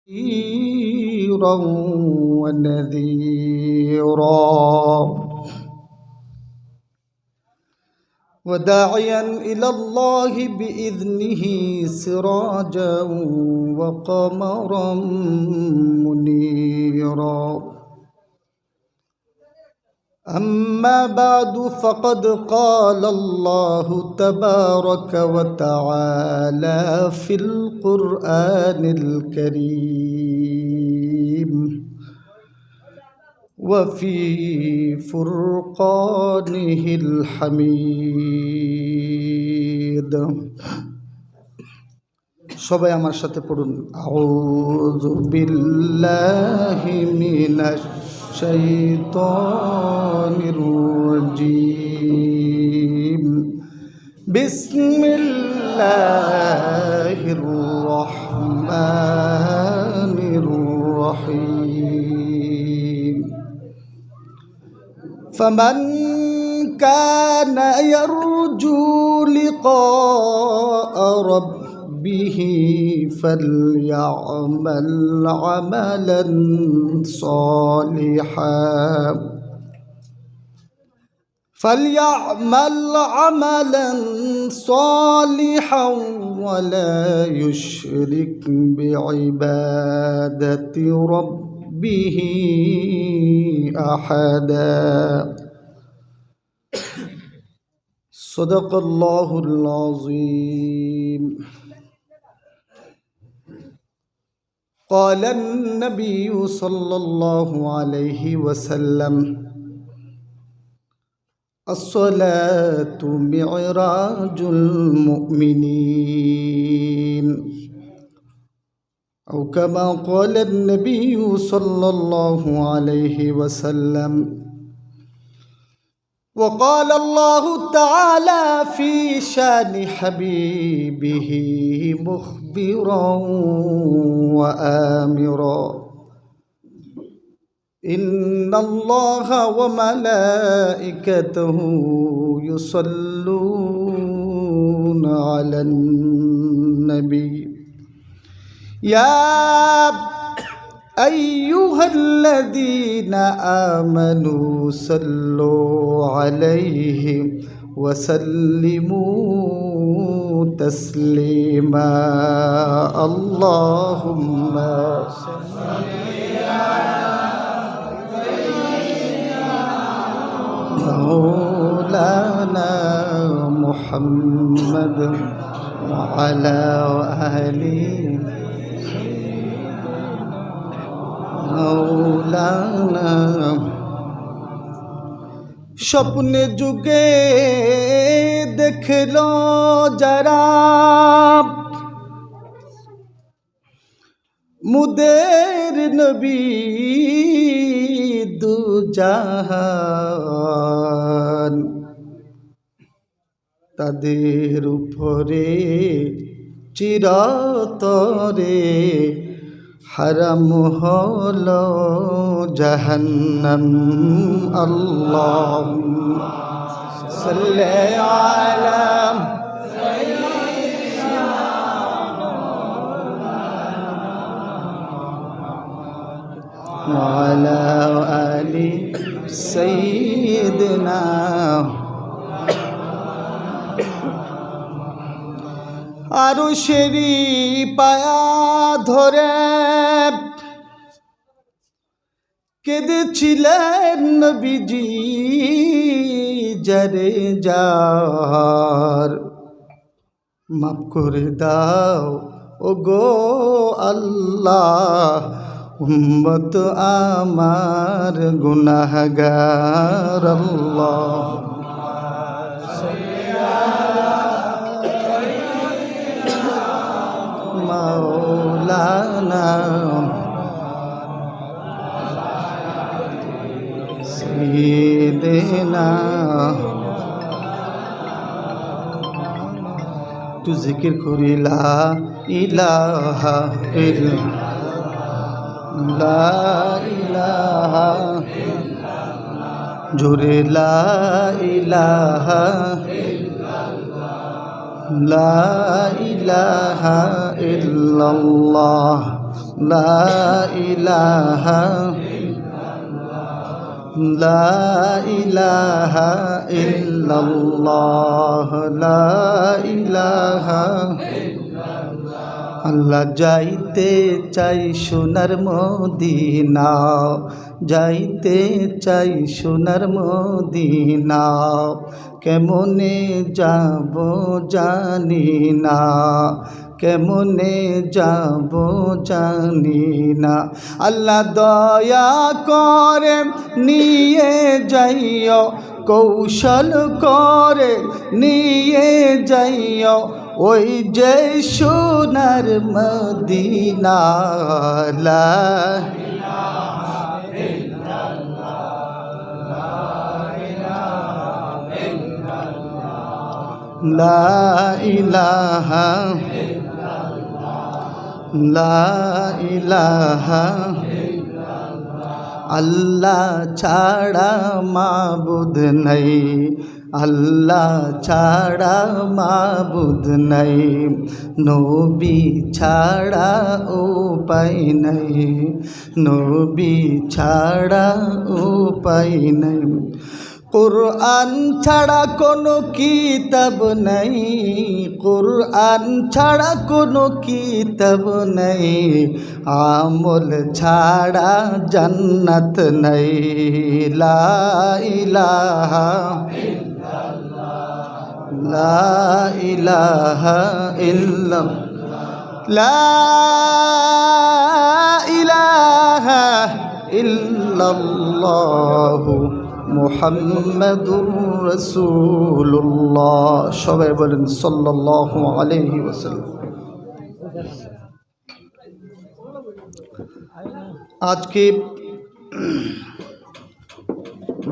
بشيرا ونذيرا وداعيا إلى الله بإذنه سراجا وقمرا منيرا أما بعد فقد قال الله تبارك وتعالى في القرآن الكريم وفي فرقانه الحميد সবাই আমার সাথে পড়ুন আউযু বিল্লাহি মিনাশ শাইতানির রাজীম বিসমিল্লাহির রহমানির রহিম فمن كان يرجو لقاء ربه فليعمل عملا صالحا ولا يشرك بعبادة ربه أحدا صدق الله العظيم قال النبي صلى الله عليه وسلم الصلاة معراج المؤمنين أو كما قال النبي صلى الله عليه وسلم وقال الله تعالى في شان حبيبه مخبرا وآمرا إن الله وملائكته يصلون على النبي يا أيها الذين آمنوا صلوا عليه وسلموا تسليما اللهم صل مولانا محمد وعلى آله مولانا স্বপ্নে যুগে দেখলো যারা মুদের নবী দুজাহান তাদের উপরে চিরতরে হারাম হলো জাহান্নাম আল্লাহুম্মা সাল্লি আলা وعلى آل سيدنا আরশেরি পায়া ধরে কেঁদেছিলেন নবীজি যারে যার মাফ করে দাও ওগো আল্লাহ উম্মত আমার গুনাহগার আল্লাহ মাওলানা সাইয়্যিদিনা তু জিকির করি লা ইলাহা ইল্লাল্লাহ লা ইলাহা জোরে লা ইলাহা লা ইলাহা ইল্লাল্লাহ লা ইলাহা লা ইলাহা ইল্লাল্লাহ লা ইলাহা আল্লাহ যাইতে চাই সোনার মদিনা যাইতে চাই সোনার মদিনা কেমনে যাব জানি না কেমনে যাব জানি না আল্লাহ দয়া করে নিয়ে যাইও কৌশল করে নিয়ে যাইও ওই যে সোনার মদিনা লা ইলাহা লা ইলাহা আল্লাহ ছাড়া মাবুদ নাই আল্লাহ ছাড়া মাবুদ নাই নবী ছাড়া উপায় নাই নবী ছাড়া উপায় নাই কুরআন ছাড়া কোনো কিতাব নাই কুরআন ছাড়া কোনো কিতাব নাই আমল ছাড়া জান্নাত নাই লা ইলাহা লা ইলাহা ইল্লাল্লাহ লা ইলাহা ইল্লাল্লাহ মুহাম্মাদুর রাসূলুল্লাহ সবাই বলেন সাল্লাল্লাহু আলাইহি ওয়াসাল্লাম। আজকে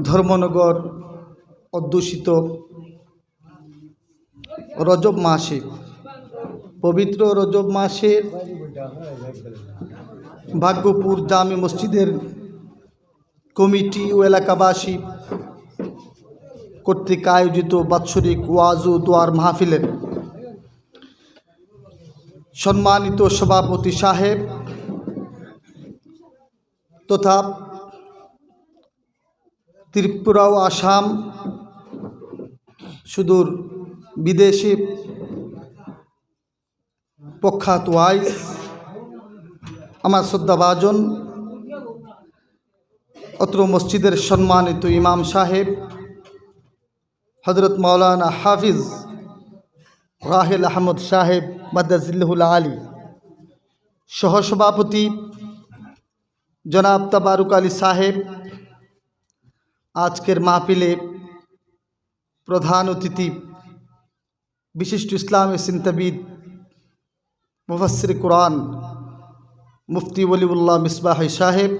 ধর্মনগর অধ্যুষিত রজব মাসে পবিত্র রজব মাসে ভাগ্যপুর জামে মসজিদের কমিটি ও এলাকাবাসী কর্তৃক আয়োজিত বাৎসরিক ওয়াজ ও দোয়ার মাহফিলের সম্মানিত সভাপতি সাহেব তথা ত্রিপুরা ও আসাম সুদূর বিদেশে প্রখ্যাত ওয়াইজ আমার শ্রদ্ধাভাজন অত্র মসজিদের সম্মানিত ইমাম সাহেব হযরত মাওলানা হাফিজ রাহেল আহমদ সাহেব মাদ্দাজিল্লাহুল আলী, সহসভাপতি জনাব তাবারুক আলী সাহেব, আজকের মাহফিলে প্রধান অতিথি বিশিষ্ট ইসলামী চিন্তাবিদ মুফাসসির কুরআন মুফতি ওলিউল্লাহ মিসবাহি সাহেব,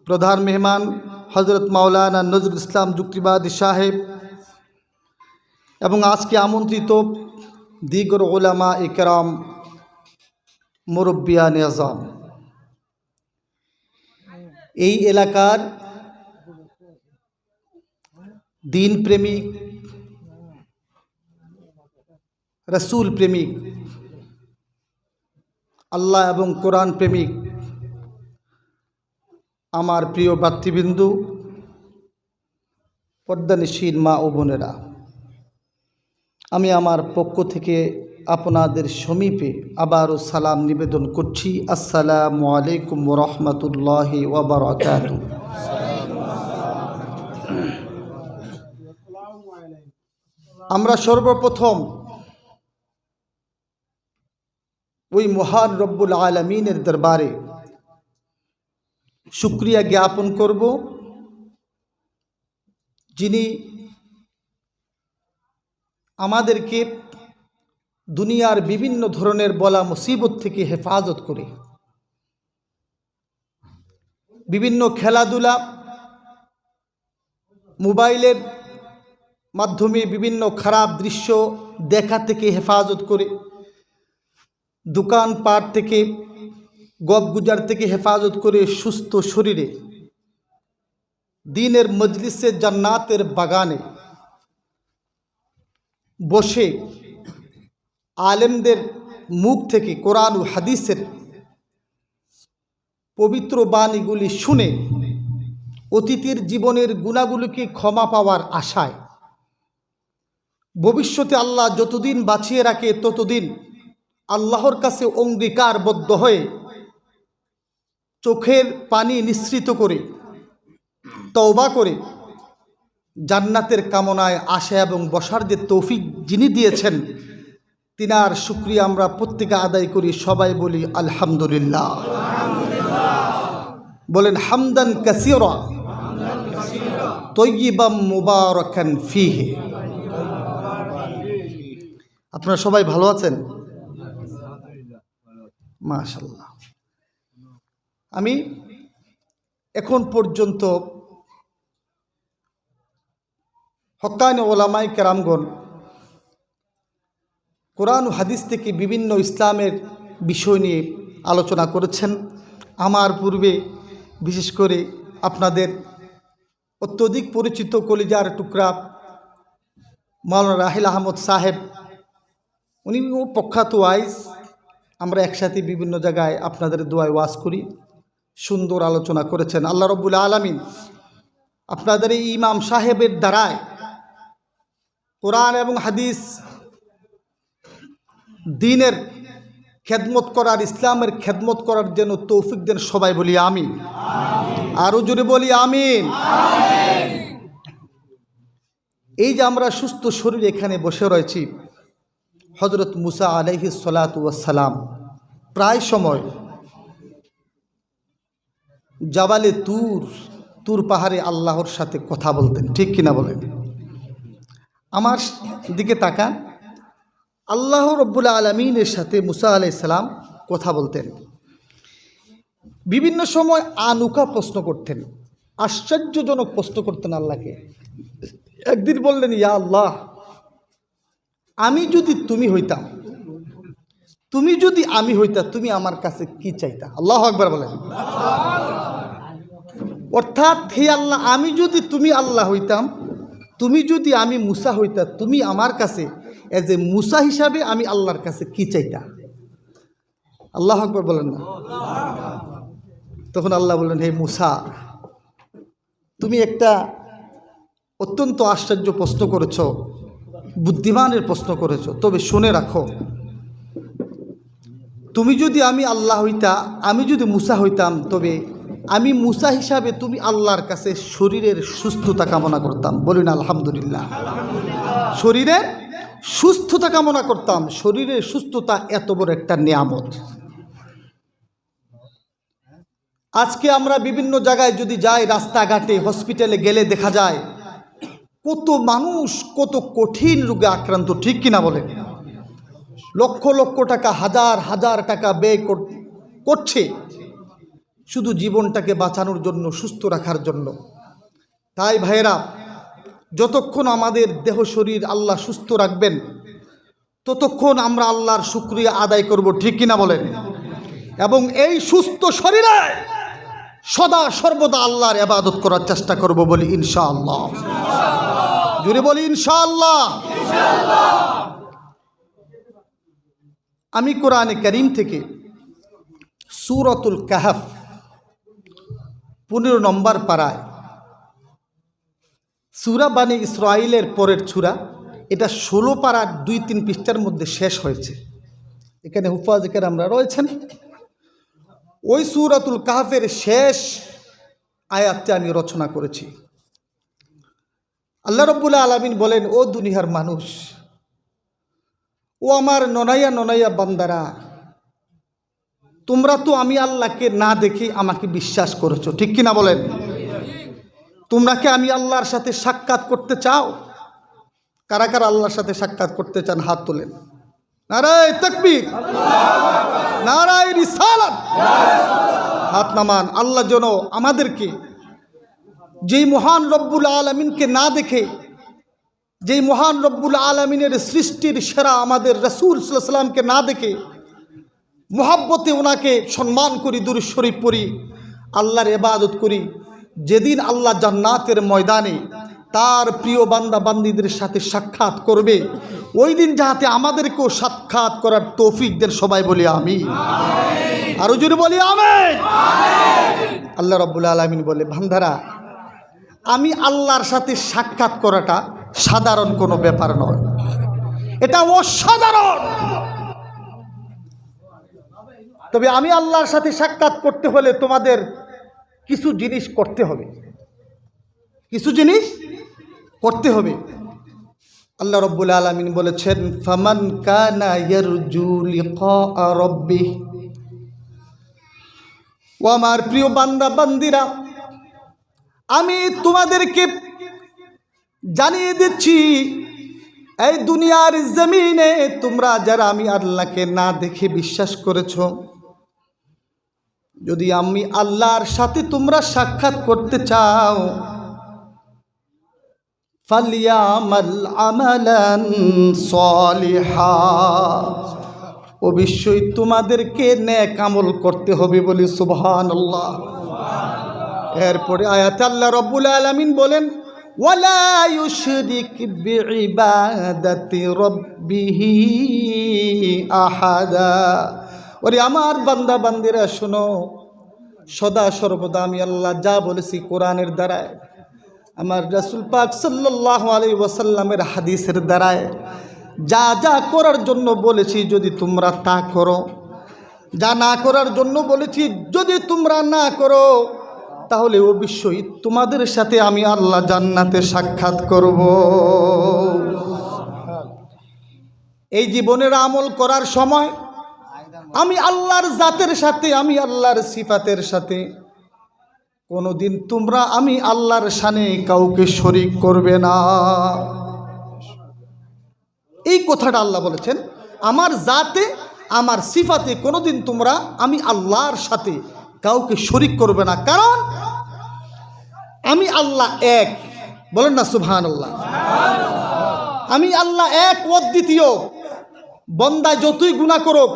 প্রধান মেহমান হজরত মাওলানা নজরুল ইসলাম যুক্তিবাদী সাহেব এবং আজকে আমন্ত্রিত দিগর উলামা ইকরাম, মুরব্বিয়ান আযম। এই এলাকার দিন প্রেমিক, রসুল প্রেমিক, আল্লাহ এবং কোরআন প্রেমিক আমার প্রিয় ভাতৃবৃন্দু, পর্দানিশীল মা ও বোনেরা, আমি আমার পক্ষ থেকে আপনাদের সমীপে আবারও সালাম নিবেদন করছি। আসসালামু আলাইকুম ওয়া রাহমাতুল্লাহি ওয়া বারাকাতুহু। আমরা সর্বপ্রথম ওই মহান রব্বুল আলামিনের দরবারে শুকরিয়া জ্ঞাপন করব, যিনি আমাদেরকে দুনিয়ার বিভিন্ন ধরনের বলা মুসিবত থেকে হেফাজত করে বিভিন্ন খেলাধুলা, মোবাইলের মাধ্যমে বিভিন্ন খারাপ দৃশ্য দেখা থেকে হেফাজত করে, দোকানপাট থেকে গপগুজার থেকে হেফাজত করে সুস্থ শরীরে দ্বীনের মজলিসে জান্নাতের বাগানে বসে আলেমদের মুখ থেকে কোরআন ও হাদিসের পবিত্র বাণীগুলি শুনে অতীতের জীবনের গুণাগুলিকে ক্ষমা পাওয়ার আশায় ভবিষ্যতে আল্লাহ যতদিন বাঁচিয়ে রাখে ততদিন আল্লাহর কাছে অঙ্গীকারবদ্ধ হয়ে চোখের পানি নিঃসৃত করে তওবা করে জান্নাতের কামনায় আশা এবং বসার যে তৌফিক যিনি দিয়েছেন তিনার শুকরিয়া আমরা প্রত্যেকে আদায় করি। সবাই বলি আলহামদুলিল্লাহ। বলেন হামদান কাসীরা তয়্যিবাম মুবারাকান ফীহি। আপনারা সবাই ভালো আছেন? মাশাআল্লাহ। আমি এখন পর্যন্ত হক্কানি ওলামায়ে কেরামগণ কোরআন ও হাদিস থেকে বিভিন্ন ইসলামের বিষয় নিয়ে আলোচনা করেছেন। আমার পূর্বে বিশেষ করে আপনাদের অত্যধিক পরিচিত কলিজার টুকরা মাওলানা রাহিল আহমদ সাহেব, উনি প্রখ্যাত ওয়াইজ, আমরা একসাথে বিভিন্ন জায়গায় আপনাদের দোয়ায় ওয়াজ করি, সুন্দর আলোচনা করেছেন। আল্লাহ রব্বুল আলামিন আপনাদের এই ইমাম সাহেবের দ্বারায় কোরআন এবং হাদিস দ্বীনের খেদমত করার, ইসলামের খেদমত করার জন্য তৌফিক দেন। সবাই বলি আমিন। আরো জোরে বলি আমিন। এই যে আমরা সুস্থ শরীর এখানে বসে রয়েছি, হযরত মুসা আলাইহিস সালাতু ওয়াস সালাম প্রায় সময় জাবালে তুর পাহাড়ে আল্লাহর সাথে কথা বলতেন, ঠিক কিনা বলেন? আমার দিকে তাকান। আল্লাহ রব্বুল আলামিনের সাথে মুসা আলাইহিস সালাম কথা বলতেন। বিভিন্ন সময় আনুকা প্রশ্ন করতেন, আশ্চর্যজনক প্রশ্ন করতেন আল্লাহকে। একদিন বললেন, ইয়া আল্লাহ, আমি যদি তুমি হইতাম, তুমি যদি আমি হইতা, তুমি আমার কাছে কি চাইতা? আল্লাহু আকবার বলেন। অর্থাৎ হে আল্লাহ, আমি যদি তুমি আল্লাহ হইতাম, তুমি যদি আমি মুসা হইতা, তুমি আমার কাছে এজ এ মুসা হিসাবে আমি আল্লাহর কাছে কি চাইতা? আল্লাহু আকবার বলেন না। তখন আল্লাহ বললেন, হে মুসা, তুমি একটা অত্যন্ত আশ্চর্য প্রশ্ন করেছ, বুদ্ধিমানের প্রশ্ন করেছ। তবে শুনে রাখো, তুমি যদি আমি আল্লাহ হইতা, আমি যদি মুসা হইতাম, তবে আমি মুসা হিসাবে তুমি আল্লাহর কাছে শরীরের সুস্থতা কামনা করতাম। বলুন আলহামদুলিল্লাহ। শরীরের সুস্থতা কামনা করতাম। শরীরের সুস্থতা এত বড় একটা নিয়ামত। আজকে আমরা বিভিন্ন জায়গায় যদি যাই, রাস্তাঘাটে, হসপিটালে গেলে দেখা যায় কত মানুষ কত কঠিন রোগে আক্রান্ত, ঠিক কিনা বলেন? লক্ষ লক্ষ টাকা, হাজার হাজার টাকা ব্যয় করছে শুধু জীবনটাকে বাঁচানোর জন্য, সুস্থ রাখার জন্য। তাই ভাইয়েরা, যতক্ষণ আমাদের দেহ শরীর আল্লাহ সুস্থ রাখবেন, ততক্ষণ আমরা আল্লাহর শুকরিয়া আদায় করব, ঠিক কিনা বলেন? এবং এই সুস্থ শরীরে সদা সর্বদা আল্লাহর ইবাদত করার চেষ্টা করব, বলি ইনশাআল্লাহ। জোরে বলি ইনশাআল্লাহ। আমি কোরআনে কারীম থেকে সূরাতুল কাহফ 15 নম্বর পারায়, সূরা বানি ইসরাঈলের পরের সূরা, এটা 16 পারার 2-3 পৃষ্ঠার মধ্যে শেষ হয়েছে। এখানে হুফাজ কেরামরা রয়েছেন। ওই সূরাতুল কাহফের শেষ আয়াতটা আমি রচনা করেছি। আল্লাহ রাব্বুল আলামিন বলেন, ও দুনিয়ার মানুষ, ও আমার ননাইয়া ননাইয়া বান্দারা, তোমরা তো আমি আল্লাহকে না দেখে আমাকে বিশ্বাস করেছো, ঠিক কিনা বলেন? তোমরা কি আমি আল্লাহর সাথে সাক্ষাৎ করতে চাও? কারা কারা আল্লাহর সাথে সাক্ষাৎ করতে চান? হাত তোলেন। নারায়ে তাকবীর, নারায়ে রিসালাত। হাত নামান। আল্লাহ যেন আমাদেরকে যেই মহান রব্বুল আলামিনকে না দেখে, যেই মহান রব্বুল আলামিনের সৃষ্টির সেরা আমাদের রাসূল সাল্লাল্লাহু আলাইহি ওয়াসাল্লামকে না দেখে মুহাব্বতে ওনাকে সম্মান করি, দুরূদ শরীফ পড়ি, আল্লাহর ইবাদত করি। যেদিন আল্লাহ জান্নাতের ময়দানে তার প্রিয় বান্দা বান্দীদের সাথে সাক্ষাৎ করবে। ওই দিন যাতে আমাদেরকেও সাক্ষাৎ করার তৌফিক দেন, সবাই বলি আমিন। আরো জোরে বলি আমিন। আল্লাহ রাব্বুল আলামিন বলে, বান্দারা, আমি আল্লাহর সাথে সাক্ষাৎ করাটা সাধারণ কোনো ব্যাপার নয়, এটা অসাধারণ। তবে আমি আল্লাহর সাথে সাক্ষাৎ করতে হলে তোমাদের কিছু জিনিস করতে হবে, কিছু জিনিস করতে হবে। আল্লাহ রাব্বুল আলামিন বলেছেন, ফামান কানা ইয়ারজু লিকা রাব্বিহ। ও আমার প্রিয় বান্দা বান্দিরা, আমি তোমাদেরকে জানিয়ে দিচ্ছি, এই দুনিয়ার জমিনে তোমরা যারা আমি আল্লাহকে না দেখে বিশ্বাস করেছো, যদি আমি আল্লাহর সাথে তোমরা সাক্ষাৎ করতে চাও, ফালিয়ামাল আমালান সালিহা, অবশ্যই তোমাদেরকে নেক আমল করতে হবে বলি সুবহানাল্লাহ। এরপরে আয়াতে আল্লাহ রাব্বুল আলামিন বলেন, ওয়ালা ইউশরিক বিইবাদাতি রাব্বিহি আহাদা। ওরে আমার বান্দা বান্দিরা শোনো, সদা সর্বদা আমি আল্লাহ যা বলেছি কোরআনের দ্বারায়, আমার রাসূল পাক সাল্লাল্লাহু আলাইহি ওয়াসাল্লামের হাদিসের দ্বারায় যা যা করার জন্য বলেছি যদি তোমরা তা করো, যা না করার জন্য বলেছি যদি তোমরা না করো, তাহলে অবশ্যই তোমাদের সাথে আমি আল্লাহ জান্নাতে সাক্ষাৎ করব। এই জীবনের আমল করার সময় আমি আল্লাহর জাতের সাথে, আমি আল্লাহর সিফাতের সাথে কোনোদিন তোমরা আমি আল্লাহর শানে কাউকে শরীক করবে না। এই কথাটা আল্লাহ বলেছেন, আমার জাতে আমার সিফাতে কোনোদিন তোমরা আমি আল্লাহর সাথে কাউকে শরীক করবে না, কারণ আমি আল্লাহ এক। বলেন না সুবহানাল্লাহ। আমি আল্লাহ এক, অদ্বিতীয়। বন্দা যতই গুনাহ করুক,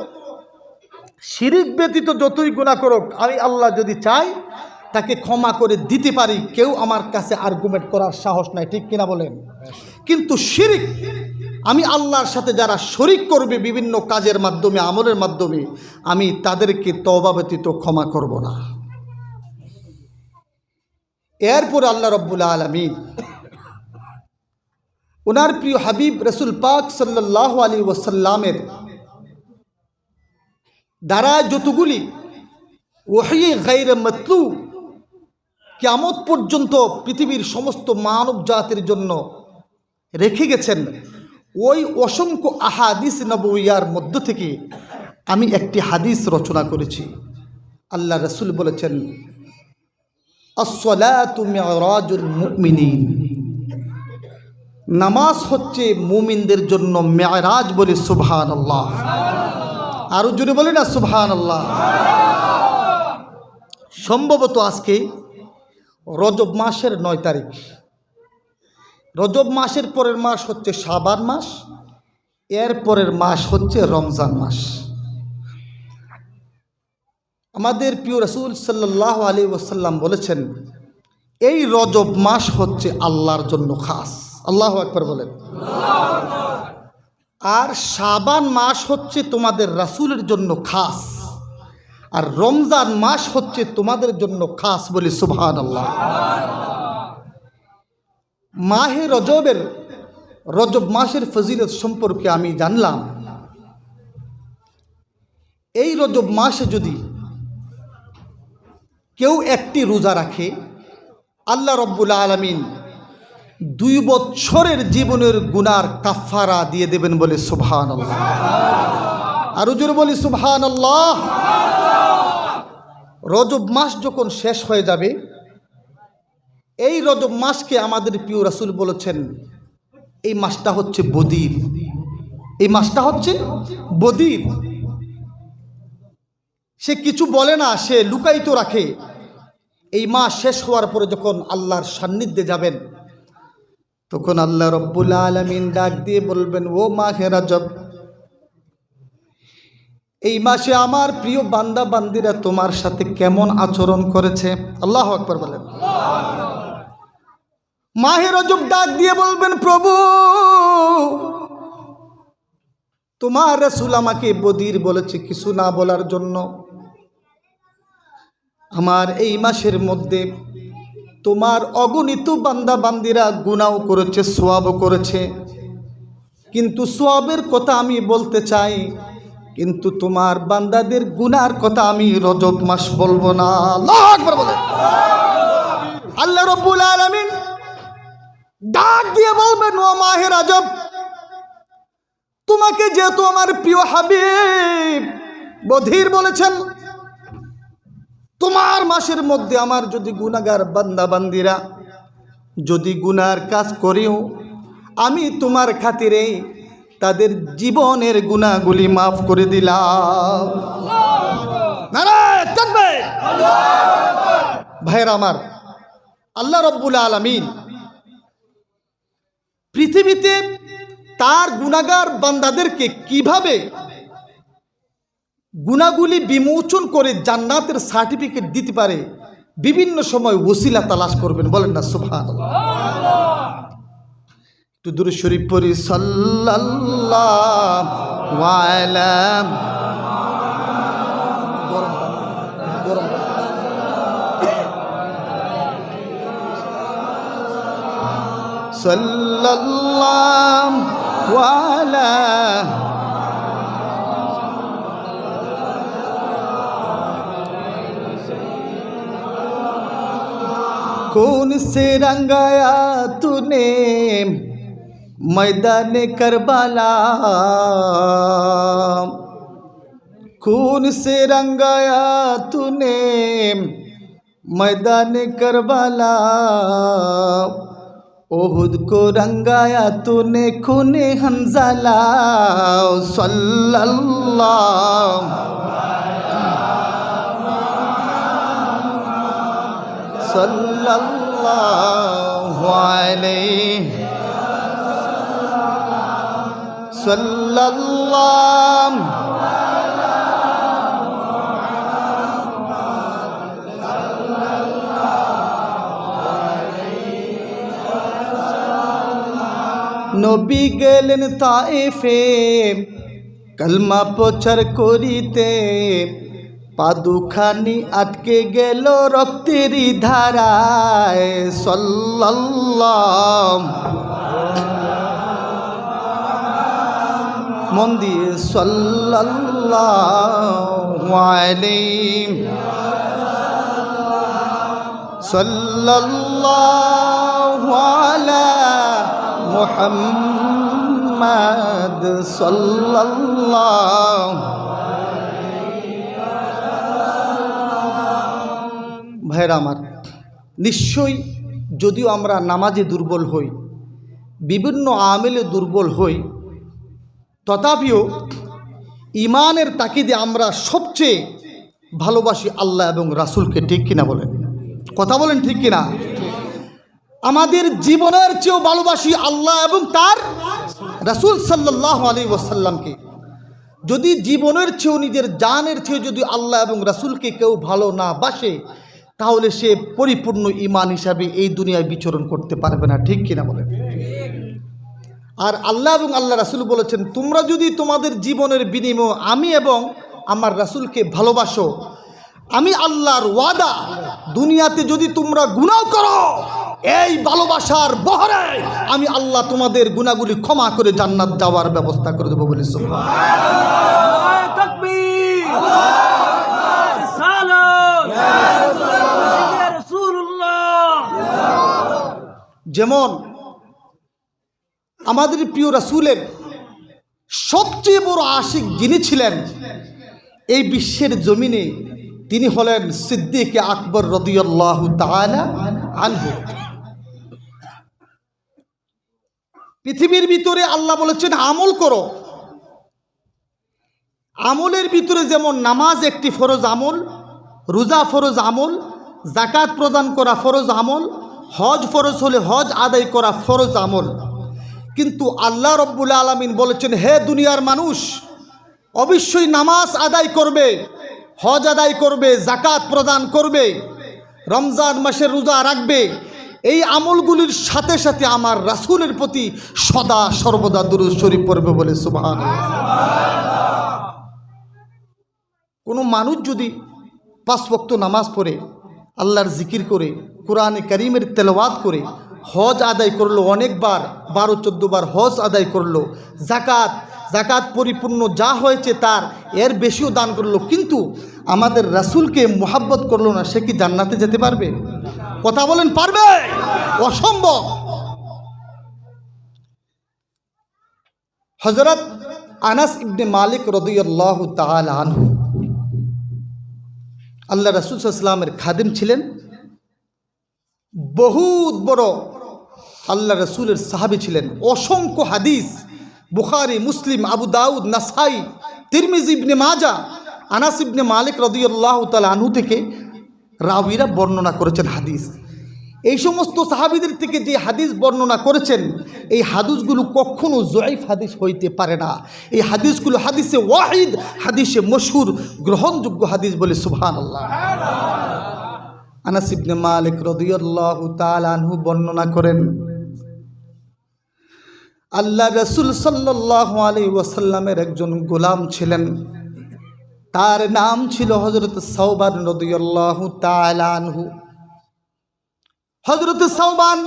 শিরিক ব্যতীত যতই গুনাহ করুক, আমি আল্লাহ যদি চাই তাকে ক্ষমা করে দিতে পারি। কেউ আমার কাছে আর্গুমেন্ট করার সাহস নাই, ঠিক কিনা বলেন? কিন্তু শিরিক, আমি আল্লাহর সাথে যারা শরিক করবে বিভিন্ন কাজের মাধ্যমে, আমলের মাধ্যমে, আমি তাদেরকে তওবা ব্যতীত ক্ষমা করব না। এরপর আল্লাহ রাব্বুল আলামিন ওনার প্রিয় হাবিব রাসূল পাক সাল্লাল্লাহু আলাইহি ওয়াসাল্লামের দ্বারা যতগুলি ওহী গায়রে মাতলু কিয়ামত পর্যন্ত পৃথিবীর সমস্ত মানব জাতির জন্য রেখে গেছেন, ওই অসংখ্য আহাদিস নবওয়িয়ার মধ্য থেকে আমি একটি হাদিস রচনা করেছি। আল্লাহ রাসূল বলেছেন, আসসালাতু মিরাজুল মুমিনিন, নামাজ হচ্ছে মুমিনদের জন্য মেরাজ। বলে সুবহানাল্লাহ। আরো জোরে বলে না সুবহানাল্লাহ। সম্ভবত আজকে রজব মাসের 9 তারিখ। রজব মাসের পরের মাস হচ্ছে শাবান মাস, এর পরের মাস হচ্ছে রমজান মাস। আমাদের প্রিয় রাসূল সাল্লাল্লাহু আলাইহি ওয়াসাল্লাম বলেছেন, এই রজব মাস হচ্ছে আল্লাহর জন্য খাস। আল্লাহু আকবার বলেন। আর শাবান মাস হচ্ছে তোমাদের রাসূলের জন্য খাস, আর রমজান মাস হচ্ছে তোমাদের জন্য খাস। বলি সুবহানাল্লাহ। মাহে রজবের, রজব মাসের ফজিলত সম্পর্কে আমি জানলাম। এই রজব মাসে যদি কেউ একটি রোজা রাখে, আল্লাহ রাব্বুল আলামিন 2 বছরের জীবনের গুনার কাফারা দিয়ে দেবেন। বলে সুবহানাল্লাহ। আরো জোরে বলি সুবহানাল্লাহ। রজব মাস যখন শেষ হয়ে যাবে, এই রজব মাসকে আমাদের প্রিয় রাসূল বলেছেন, এই মাসটা হচ্ছে বদির। এই মাসটা হচ্ছে বদির। সে কিছু বলে না, সে লুকায়িত রাখে। এই মাস শেষ হওয়ার পরে যখন আল্লাহর সান্নিধ্যে যাবেন, তখন আল্লাহ রাব্বুল আলামিন ডাক দিয়ে বলবেন, ও মাহে রজব, এই মাসে আমার প্রিয় বান্দা বান্দিরা তোমার সাথে কেমন আচরণ করেছে? আল্লাহু আকবার বলেন। মাহে রজব ডাক দিয়ে বলবেন, প্রভু তোমার রাসূল আমাকে বদির বলেছে কিছু না বলার জন্য। আমার এই মাসের মধ্যে তোমার অগণিত বান্দা বান্দিরা গুনাহ করেছে, সওয়াবও করেছে, কিন্তু সওয়াবের কথা আমি বলতে চাই, কিন্তু তোমার বান্দাদের গুনার কথা আমি রজব মাস বলবো না। আল্লাহু আকবার বলেন। আল্লাহ রাব্বুল আলামিন ডাক দিয়ে বলবেন, ও মাহে রজব, তোমাকে যেহেতু আমার প্রিয় হাবিব বধির বলেছেন, তোমার মাসের মধ্যে আমার যদি গুনাহগার বান্দা বান্দিরা যদি গুনার কাজ করেও আমি তোমার খাতিরে তাদের জীবনের গুনাহগুলি মাফ করে দিলাম। নারায়ে তাকবীর। ভাইরা আমার, আল্লাহ রাব্বুল আলামিন পৃথিবীতে তার গুনাহগার বান্দাদেরকে কিভাবে গুনাহগুলি বিমোচন করে জান্নাতের সার্টিফিকেট দিতে পারে বিভিন্ন সময় ওসিলা তালাশ করবেন। বলেন না সুবহানাল্লাহ। একটু দুরূদ শরীফ পড়ি। সাল্লাল্লাহু আলা সাল্লাল্লাহু আলা कौन से रंगाया तूने मैदान करबला, कौन से रंगाया तूने मैदान करबला, ओहुद को रंगाया तूने खूने हंज़ला। सल्लल्लाहु सल्लल्लाहु अलैहि सल्लल्लाहु নবী গেলেন তায়েফে কলমা প্রচার করিতে, পাদুখানি আটকে গেল রক্তেরই ধারায়। সাল্লাল্লাহু মন দিয়ে সাল্লাল্লাহু আলাইহি সাল্লাল্লাহু আলা মুহাম্মাদ সাল্লাল্লাহু। ভাইরা আমার, নিশ্চয়ই যদিও আমরা নামাজে দুর্বল হই, বিভিন্ন আমেলে দুর্বল হই, তথাপিও ইমানের তাকিদে আমরা সবচেয়ে ভালোবাসি আল্লাহ এবং রাসূলকে। ঠিক কিনা বলেন? কথা বলেন ঠিক কিনা? আমাদের জীবনের চেয়েও ভালোবাসি আল্লাহ এবং তার রাসূল সাল্লাল্লাহু আলাইহি ওয়াসাল্লামকে। যদি জীবনের চেয়েও নিজের জানের চেয়েও যদি আল্লাহ এবং রাসূলকে কেউ ভালো না বাসে, তাহলে সে পরিপূর্ণ ঈমান হিসাবে এই দুনিয়ায় বিচরণ করতে পারবে না। ঠিক কিনা বলেন? আর আল্লাহ এবং আল্লাহ রাসূল বলেছেন, তোমরা যদি তোমাদের জীবনের বিনিময়ে আমি এবং আমার রাসূলকে ভালোবাসো, আমি আল্লাহর ওয়াদা, দুনিয়াতে যদি তোমরা গুনাহ করো, এই ভালোবাসার বহরে আমি আল্লাহ তোমাদের গুনাহগুলি ক্ষমা করে জান্নাত যাওয়ার ব্যবস্থা করে দেবো। বলি সুবহানাল্লাহ, তাকবীর, যেমন আমাদের প্রিয় রাসূলের সবচেয়ে বড় আশিক যিনি ছিলেন এই বিশ্বের জমিনে, তিনি হলেন সিদ্দিক আকবর রাদিয়াল্লাহু তাআলা আনহু। পৃথিবীর ভিতরে আল্লাহ বলেছেন আমল করো, আমলের ভিতরে যেমন নামাজ একটি ফরজ আমল, রোজা ফরজ আমল, যাকাত প্রদান করা ফরজ আমল, হজ ফরজ হলে হজ আদায় করা ফরজ আমল। কিন্তু আল্লাহ রব্বুল আলামিন বলেছেন, হে দুনিয়ার মানুষ, অবশ্যই নামাজ আদায় করবে, হজ আদায় করবে, যাকাত প্রদান করবে, রমজান মাসের রোজা রাখবে, এই আমলগুলির সাথে সাথে আমার রাসূলের প্রতি সদা সর্বদা দুরূদ শরীফ পড়বে বলে সুবহানাল্লাহ। কোনো মানুষ যদি 5 ওয়াক্ত নামাজ পড়ে, আল্লাহর জিকির করে, কোরআনে কারীমের তেলাওয়াত করে, হজ আদায় করলো, অনেকবার 12-14 বার হজ আদায় করলো, জাকাত পরিপূর্ণ যা হয়েছে তার এর বেশিও দান করলো, কিন্তু আমাদের রাসূলকে মুহাব্বত করলো না, সে কি জান্নাতে যেতে পারবে? কথা বলেন, পারবে? অসম্ভব। হযরত আনাস ইবনে মালিক রাদিয়াল্লাহু তাআলা আনহু আল্লাহ রাসূল সাল্লাল্লাহু আলাইহি ওয়াসাল্লামের খাদেম ছিলেন, বহুত বড় আল্লাহ রাসূলের সাহাবী ছিলেন। অসংখ্য হাদিস বুখারী, মুসলিম, আবু দাউদ, নাসাই, তিরমিজি, ইবনে মাজাহ, আনাস ইবনে মালিক রাদিয়াল্লাহু তাআলা আনহু থেকে রাবীরা বর্ণনা করেছেন হাদিস। এই সমস্ত সাহাবীদের থেকে যে হাদিস বর্ণনা করেছেন, এই হাদিসগুলো কখনো জয়ীফ হাদিস হইতে পারে না। এই হাদিসগুলো হাদিসে ওয়াহিদ, হাদিসে মশহুর, গ্রহণযোগ্য হাদিস বলে সুবহানাল্লাহ। আনাস ইবনে মালিক রাদিয়াল্লাহু তাআলা আনহু বর্ণনা করেন, আল্লাহ রাসূল সাল্লাল্লাহু আলাইহি ওয়াসাল্লামের একজন গোলাম ছিলেন, তার নাম ছিল হযরত সাওবান রাদিয়াল্লাহু তাআলা আনহু। হযরত সাওবান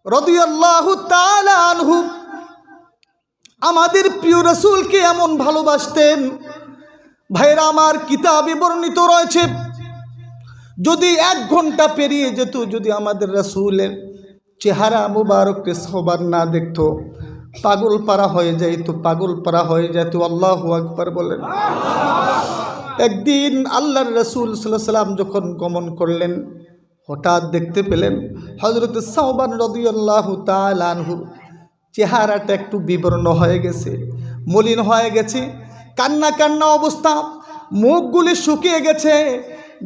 রাদিয়াল্লাহু তাআলা আনহু আমাদের প্রিয় রাসূলকে এমন ভালোবাসতেন, ভাইরা আমার, কিতাবে বর্ণিত রয়েছে, যদি 1 ঘন্টা পেরিয়ে যেত, যদি আমাদের রাসূলের চেহারা মুবারককে সাওবান না দেখতো, পাগল পারা হয়ে যাইত। আল্লাহু আকবার বলেন। একদিন আল্লাহর রাসূল সাল্লাল্লাহু আলাইহি ওয়াসাল্লাম যখন গমন করলেন, হঠাৎ দেখতে পেলেন হযরত সাওবান রাদিয়াল্লাহু তাআলা আনহুর চেহারাটা একটু বিবর্ণ হয়ে গেছে, মলিন হয়ে গেছে, কান্না অবস্থা, মুখগুলি শুকিয়ে গেছে।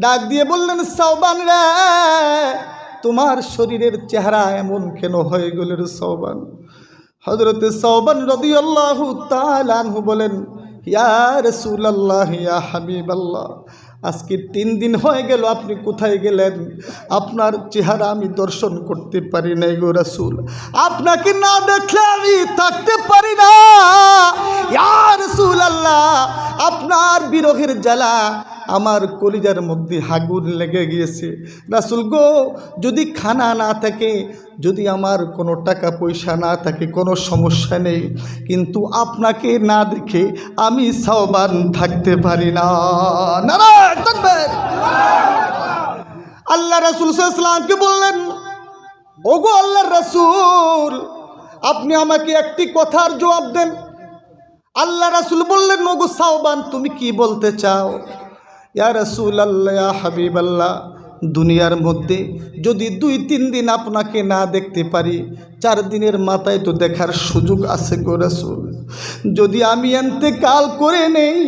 ডাক দিয়ে বললেন, সাওবান রে, তোমার শরীরের চেহারা এমন কেন হয়ে গেল রে সাওবান? হযরত সাওবান রাদিয়াল্লাহু তাআলা আনহু বলেন, ইয়া রাসূলুল্লাহ, ইয়া হাবিবাল্লাহ, আজকে 3 দিন হয়ে গেল, আপনি কোথায় গেলেন? আপনার চেহারা আমি দর্শন করতে পারি নাই গো রাসূল, আপনাকে না দেখলে আমি থাকতে পারি না। ইয়া রাসূলুল্লাহ, আপনার বিরহের জ্বালা আমার কলিজার মধ্যে আগুন লেগে গিয়েছে। রাসূল গো, যদি খানা না থাকে, যদি আমার কোনো টাকা পয়সা না থাকে, কোনো সমস্যা নেই, কিন্তু আপনাকে না দেখে আমি সাওবান থাকতে পারি না। নারায়ে তাকবীর। আল্লাহ রাসূল সাল্লাল্লাহু আলাইহি ওয়াসাল্লামকে বললেন, ওগো আল্লাহর রাসূল, আপনি আমাকে একটি কথার জবাব দেন। আল্লাহ রাসূল বললেন, ওগো সাওবান, তুমি কি বলতে চাও? ইয়া রাসূলুল্লাহ, ইয়া হাবিবাল্লাহ, দুনিয়ার মধ্যে যদি 2-3 দিন আপনাকে না দেখতে পারি, 4 দিনের মাথায় তো দেখার সুযোগ আছে গো রাসূল। যদি আমি ইন্তেকাল করে নেই,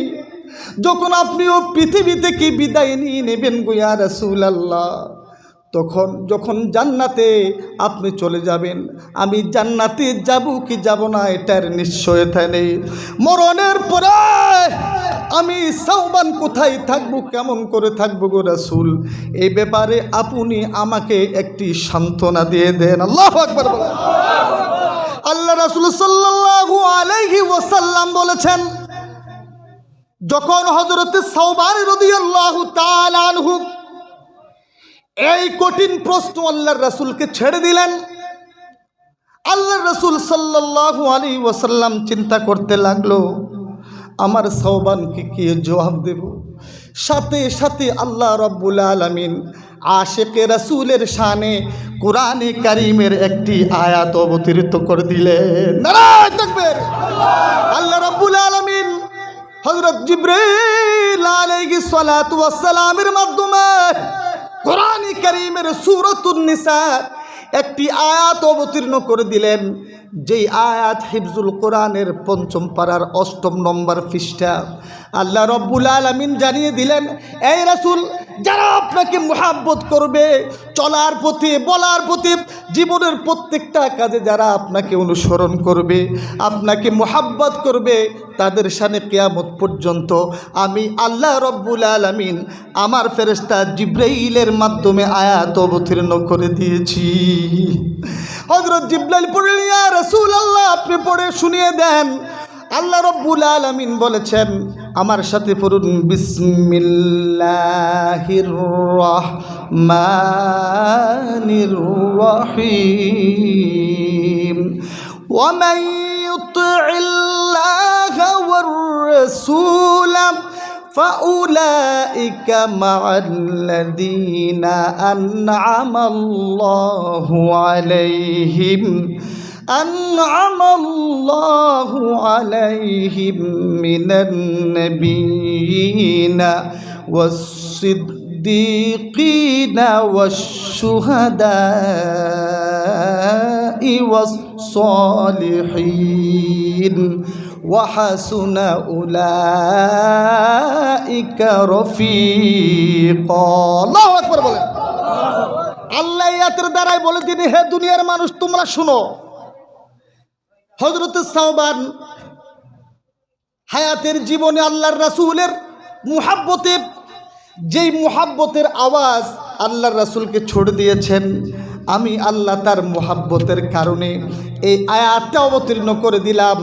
যখন আপনিও পৃথিবী থেকে বিদায় নিয়ে নেবেন গো ইয়া রাসূলুল্লাহ, যখন জান্নাতে আপনি চলে যাবেন, আমি জান্নাতে যাব কি যাব না এটার নিশ্চয়তা নেই। মরণের পরে আমি সাওবান কোথায় থাকবো, কেমন করে থাকবো গো রাসূল? এই ব্যাপারে আপনি আমাকে একটি সান্ত্বনা দিয়ে দেন। আল্লাহু আকবার বলেন। আল্লাহ রাসূল সাল্লাল্লাহু আলাইহি ওয়াসাল্লাম বলেছেন, যখন হযরত সাওবান রাদিয়াল্লাহু তাআলা আনহু এই কঠিন প্রশ্ন আল্লাহর রাসূলকে ছেড়ে দিলেন, আল্লাহর রাসূল সাল্লাল্লাহু আলাইহি ওয়াসাল্লাম চিন্তা করতে লাগলো, আমার সাওবানকে কি জবাব দেব? সাথে সাথে আল্লাহ রাব্বুল আলামিন আশিকে রাসূলের শানে কোরআনে কারীমের একটি আয়াত অবতীর্ণ করে দিলেন। নারায়ে তাকবীর। আল্লাহ রাব্বুল আলামিন হযরত জিবরাইল আলাইহিস সালাতু ওয়াস সালামের মাধ্যমে কোরআনে কারীমের সূরাতুন নিসা একটি আয়াত অবতীর্ণ করে দিলেন, যেই আয়াত হিফজুল কোরআনের ৫ম পারার ৮ম নম্বর পৃষ্ঠা আল্লাহ রব্বুল আলামিন জানিয়ে দিলেন, এই রাসূল, যারা আপনাকে মুহাব্বত করবে, চলার পথে, বলার পথে, জীবনের প্রত্যেকটা কাজে যারা আপনাকে অনুসরণ করবে, আপনাকে মুহাব্বত করবে, তাদের শানে কিয়ামত পর্যন্ত আমি আল্লাহ রব্বুল আলামিন আমার ফেরেশতা জিবরাইলের মাধ্যমে আয়াত অবতীর্ণ করে দিয়েছি। হযরত জিবরাইল পড়লেন, ইয়া রাসূলুল্লাহ, আপনি পড়ে শুনিয়ে দেন। আল্লাহ রব্বুল আলামিন বলেছেন, আমার সাথে পড়ুন, বিসমিল্লাহির রহমানির রহিম। ওয়ামান ইউতি'ইল্লাহা ওয়ার রাসূল فأولئك مع الذين أنعم الله عليهم من النبيين والصديقين والشهداء والصالحين وحسن أولئك رفيقا। আল্লাহু আকবার বলেন। আল্লাহ ইয়াতের দ্বারাই বলে তিনি, হে দুনিয়ার মানুষ, তোমরা শুনো। হযরত সাওবান হায়াতের জীবনে আল্লাহর রাসূলের মুহাব্বতে, যেই মুহাব্বতের আওয়াজ আল্লাহর রাসূলকে ছড়ে দিয়েছেন, আমি আল্লাহ তার মুহাব্বতের কারণে এই আয়াতটা অবতীর্ণ করে দিলাম।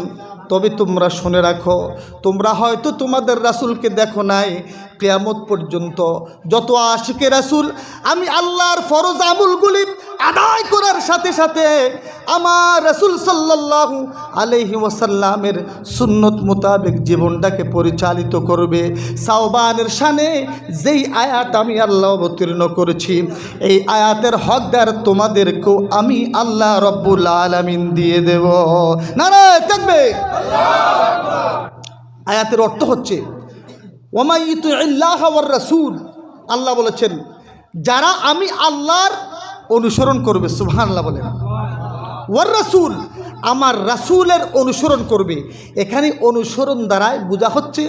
তবে তোমরা শুনে রাখো, তোমরা হয়তো তোমাদের রাসূলকে দেখো নাই, কিয়ামত পর্যন্ত যত আশিকে রাসূল আমি আল্লাহর ফরজ আমলগুলি আদায় করার সাথে সাথে আমার রাসূল সাল্লাল্লাহু আলাইহি ওয়াসাল্লামের সুন্নত মোতাবেক জীবনটাকে পরিচালিত করবে, সাওবানের শানে যেই আয়াত আমি আল্লাহ অবতীর্ণ করেছি, এই আয়াতের হকদার তোমাদেরকেও আমি আল্লাহ রব্বুল আলামিন দিয়ে দেব। নারায়ে তাকবীর। আয়াতের অর্থ হচ্ছে, ওয়ামা ইউতি'ইল্লাহা ওয়ার রাসূল, আল্লাহ বলেছেন যারা আমি আল্লাহর অনুসরণ করবে, সুবহানাল্লাহ বলেন, ওয়ার রাসূল, আমার রাসূলের অনুসরণ করবে। এখানে অনুসরণ দ্বারাই বোঝা হচ্ছে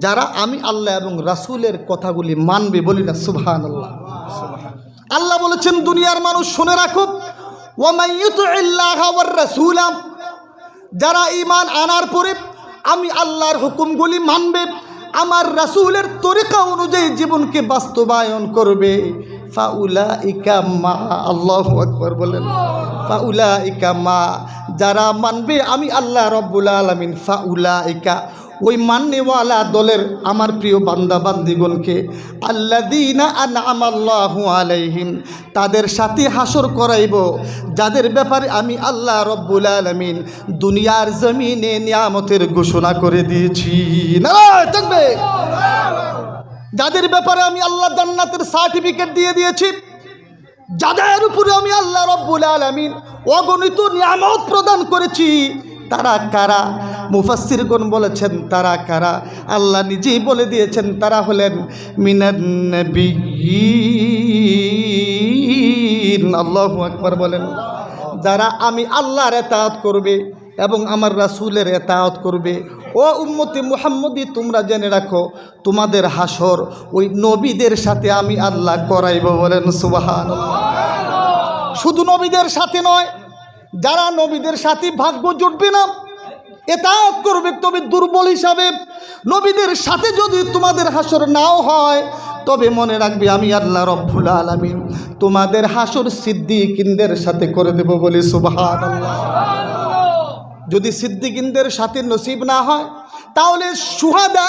যারা আমি আল্লাহ এবং রাসূলের কথাগুলি মানবে, বলি না সুবহানাল্লাহ। আল্লাহ বলেছেন, দুনিয়ার মানুষ শুনে রাখো, ওয়ামা ইউতি'ইল্লাহা ওয়ার রাসূল, যারা ঈমান আনার পরে আমি আল্লাহর হুকুমগুলি মানবে, আমার রাসূলের তরিকা অনুযায়ী জীবনকে বাস্তবায়ন করবে, ফাউলাইকা মা, আল্লাহু আকবার বলেন, ফাউলাইকা মা, যারা মানবে আমি আল্লাহ রব্বুল আলামিন, ফাউলাইকা, ওই মাননেওয়ালা দলের আমার প্রিয় বান্দা বান্দিগণকে, আল্লাযীনা আনআমাল্লাহু আলাইহিম, তাদের সাথে হাসর করাইব, যাদের ব্যাপারে আমি আল্লাহ রব্বুল আলামিন দুনিয়ার জমিনে নিয়ামতের ঘোষণা করে দিয়েছি। নারায়ে তাকবীর। যাদের ব্যাপারে আমি আল্লাহ জান্নাতের সার্টিফিকেট দিয়ে দিয়েছি, যাদের উপরে আমি আল্লাহ রব্বুল আলামিন অগণিত নিয়ামত প্রদান করেছি, তারা কারা? মুফাসসিরগণ বলেছেন তারা কারা? আল্লাহ নিজেই বলে দিয়েছেন, তারা হলেন মিনান নাবিয়্যিন। আল্লাহু আকবার বলেন। যারা আমি আল্লাহর ইতাআত করবে এবং আমার রাসূলের ইতাআত করবে। ও উম্মতে মুহাম্মদী, তোমরা জেনে রাখো, তোমাদের হাসর ওই নবীদের সাথে আমি আল্লাহ করাইব, বলেন সুবহানাল্লাহ। শুধু নবীদের সাথে নয়, যারা নবীদের সাথে ভাগ্য জুটবে না, ইতাআত করবে তবে দুর্বল হিসাবে, নবীদের সাথে যদি তোমাদের হাসর নাও হয়, তবে মনে রাখবে আমি আল্লাহ রব্বুল আলামিন তোমাদের হাসর সিদ্দিকিনদের সাথে করে দেব, বলে সুবহানাল্লাহ। যদি সিদ্দিকিনদের সাথে নসিব না হয়, তাহলে শুহাদা,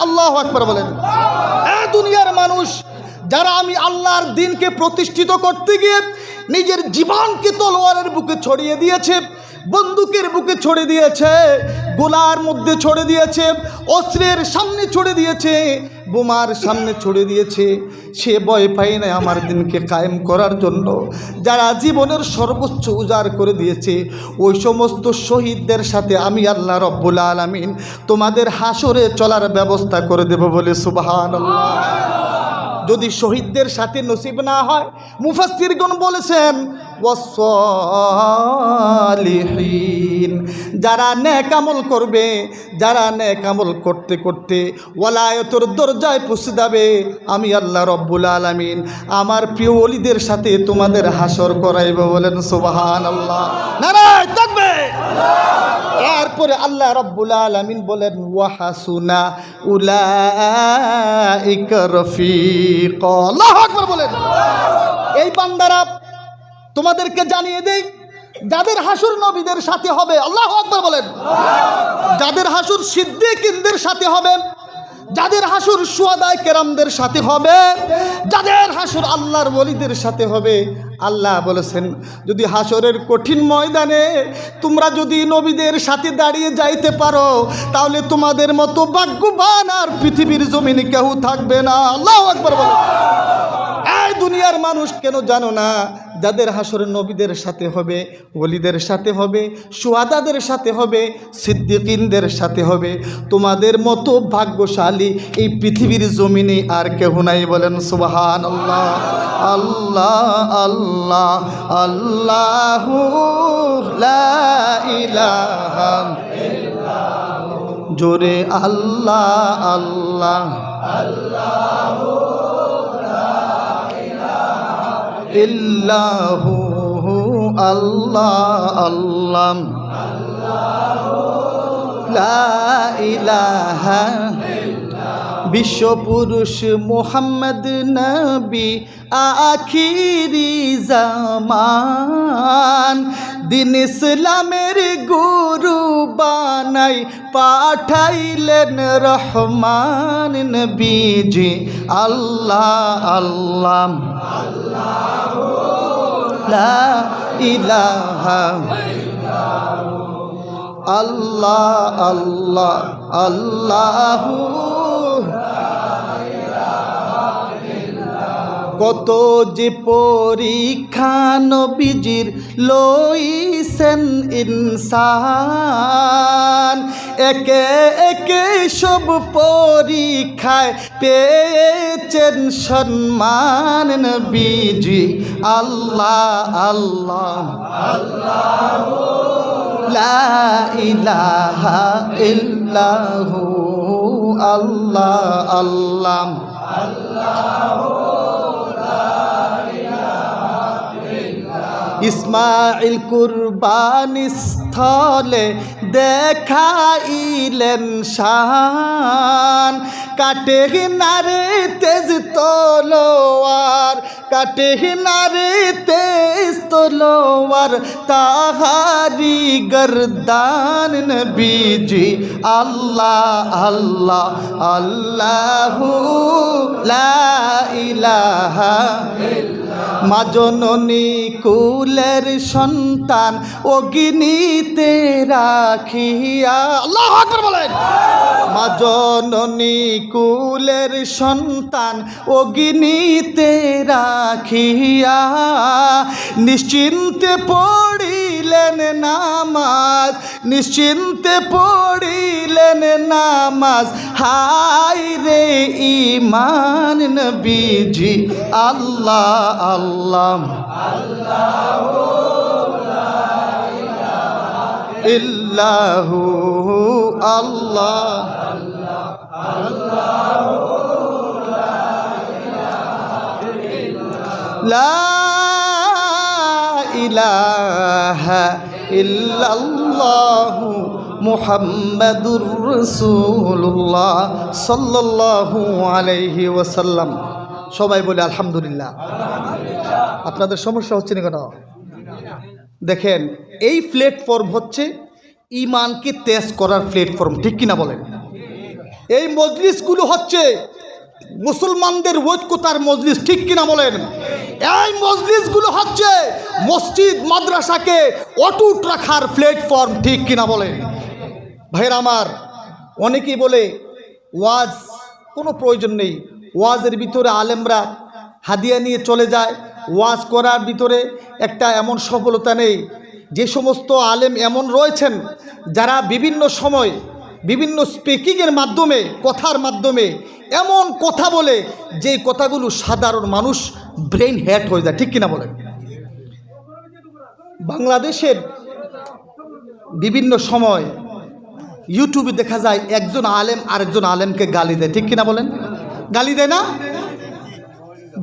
আল্লাহু আকবার বলেন। দুনিয়ার মানুষ, যারা আমি আল্লাহর দ্বীনকে প্রতিষ্ঠিত করতে গিয়ে নিজের জীবনকে তলোয়ারের বুকে ছড়িয়ে দিয়েছে, বন্দুকের বুকে ছড়ে দিয়েছে, গোলার মধ্যে ছড়ে দিয়েছে, অস্ত্রের সামনে ছড়ে দিয়েছে, বোমার সামনে ছড়ে দিয়েছে, সে ভয় পায় না আমার দিনকে কায়েম করার জন্য। যারা জীবনের সর্বোচ্চ উজাড় করে দিয়েছে, ওই সমস্ত শহীদদের সাথে আমি আল্লাহ রব্বুল আলামিন তোমাদের হাসরে চলার ব্যবস্থা করে দেব, বলে সুবহানাল্লাহ। যদি শহীদদের সাথে নসিব না হয়, মুফাসসিরগণ বলেছেন ওয়াসসালিহিন, যারা নেক আমল করবে, যারা নেক আমল করতে করতে ওয়ালায়াতের দরজায় পৌঁছে যাবে, আমি আল্লাহ রব্বুল আলামিন আমার প্রিয় ওলিদের সাথে তোমাদের হাসর করাইব। বলেন সুবহানাল্লাহ, নারায়ে তাকবীর। এরপরে আল্লাহ রব্বুল আলামিন বলেন ওয়াহাসুনা উলাইকা রফিকা। আল্লাহু আকবার বলেন। এই বান্দারা তোমাদেরকে জানিয়ে দেই, যাদের হাসর নবীদের সাথে হবে, আল্লাহু আকবার বলেন, যাদের হাসর সিদ্দিকীনদের সাথে হবে, যাদের হাসর শুহাদায়ে কেরামদের সাথে হবে, যাদের হাসর আল্লাহর ওলিদের সাথে হবে, আল্লাহ বলেছেন যদি হাসরের কঠিন ময়দানে তোমরা যদি নবীদের সাথে দাঁড়িয়ে যাইতে পারো, তাহলে তোমাদের মতো ভাগ্যবান আর পৃথিবীর জমিনে কেউ থাকবে না। আল্লাহু আকবার বলেন। এই দুনিয়ার মানুষ কেন জানো না, যাদের হাসর নবীদের সাথে হবে, ওলিদের সাথে হবে, শুহাদাদের সাথে হবে, সিদ্দিকীনদের সাথে হবে, তোমাদের মতো ভাগ্যশালী এই পৃথিবীর জমিনে আর কেউ নাই। বলেন সুবহানাল্লাহ। আল্লাহ আল্লাহ আল্লাহু লা ইলাহা ইল্লাল্লাহ, জোরে আল্লাহ আল্লাহ আল্লাহু ইল্লাহু আল্লাহ আল্লাহ লা ইলাহা। বিশ্বপুরুষ মুহাম্মদ নবী আখিরি জামান, দিন ইসলামের গুরু বানাই পাঠাইলেন রহমান নবীজি। আল্লাহ আল্লাহ লা ইলাহা আল্লাহ আল্লাহ আল্লাহু। কত যে পরীক্ষা নবীজির লইছেন ইনসান, একে একে সব পরীক্ষায় পেয়েছেন সম্মান নবীজি। আল্লাহ আল্লাহ লা ইলাহা ইল্লাহু আল্লাহ আল্লাহ ইসমাইল কুরবানি স্থলে দেখাইলেন শান, কাটে নারে তেজ তলোয়ার, কাটে নারে তেজ তলোয়ার, তাহারি গর্দান নবীজি। আল্লাহ আল্লাহ আল্লাহু লা ইলাহা। মা জননী কুলের সন্তান অগ্নিতে রাখিয়া, আল্লাহু আকবার বলেন, মা জননী কুলের সন্তান অগ্নিতে রাখিয়া, নিশ্চিন্তে পড়িলেন নামাজ, নিশ্চিন্তে পড়িলেন নামাজ, হায় রে ঈমান নবীজি। আল্লাহ আল্লাহ ইল্লাহু আল্লাহ লা ইলাহা ইল্লাল্লাহু মুহাম্মাদুর রাসূলুল্লাহ সাল্লাল্লাহু আলাইহি ওয়াসাল্লাম। সবাই বলে আলহামদুলিল্লাহ। আপনাদের সমস্যা হচ্ছে না কেন? দেখেন, এই প্ল্যাটফর্ম হচ্ছে ঈমানকে তেজ করার প্ল্যাটফর্ম, ঠিক কিনা বলেন? এই মজলিসগুলো হচ্ছে মুসলমানদের ঐক্যতার মজলিস, ঠিক কিনা বলেন? এই মজলিসগুলো হচ্ছে মসজিদ মাদ্রাসাকে অটুট রাখার প্ল্যাটফর্ম, ঠিক কিনা বলেন? ভাইরা আমার, অনেকেই বলে ওয়াজ কোনো প্রয়োজন নেই, ওয়াজের ভিতরে আলেমরা হাদিয়া নিয়ে চলে যায়, ওয়াজ করার ভিতরে একটা এমন সফলতা নেই। যে সমস্ত আলেম এমন রয়েছেন যারা বিভিন্ন সময় বিভিন্ন স্পিকিংয়ের মাধ্যমে, কথার মাধ্যমে এমন কথা বলে যে কথাগুলো সাধারণ মানুষ ব্রেন হ্যাট হয়ে যায়, ঠিক কিনা বলেন? বাংলাদেশের বিভিন্ন সময় ইউটিউবে দেখা যায় একজন আলেম আরেকজন আলেমকে গালি দেয়, ঠিক কিনা বলেন? গালি দেয় না?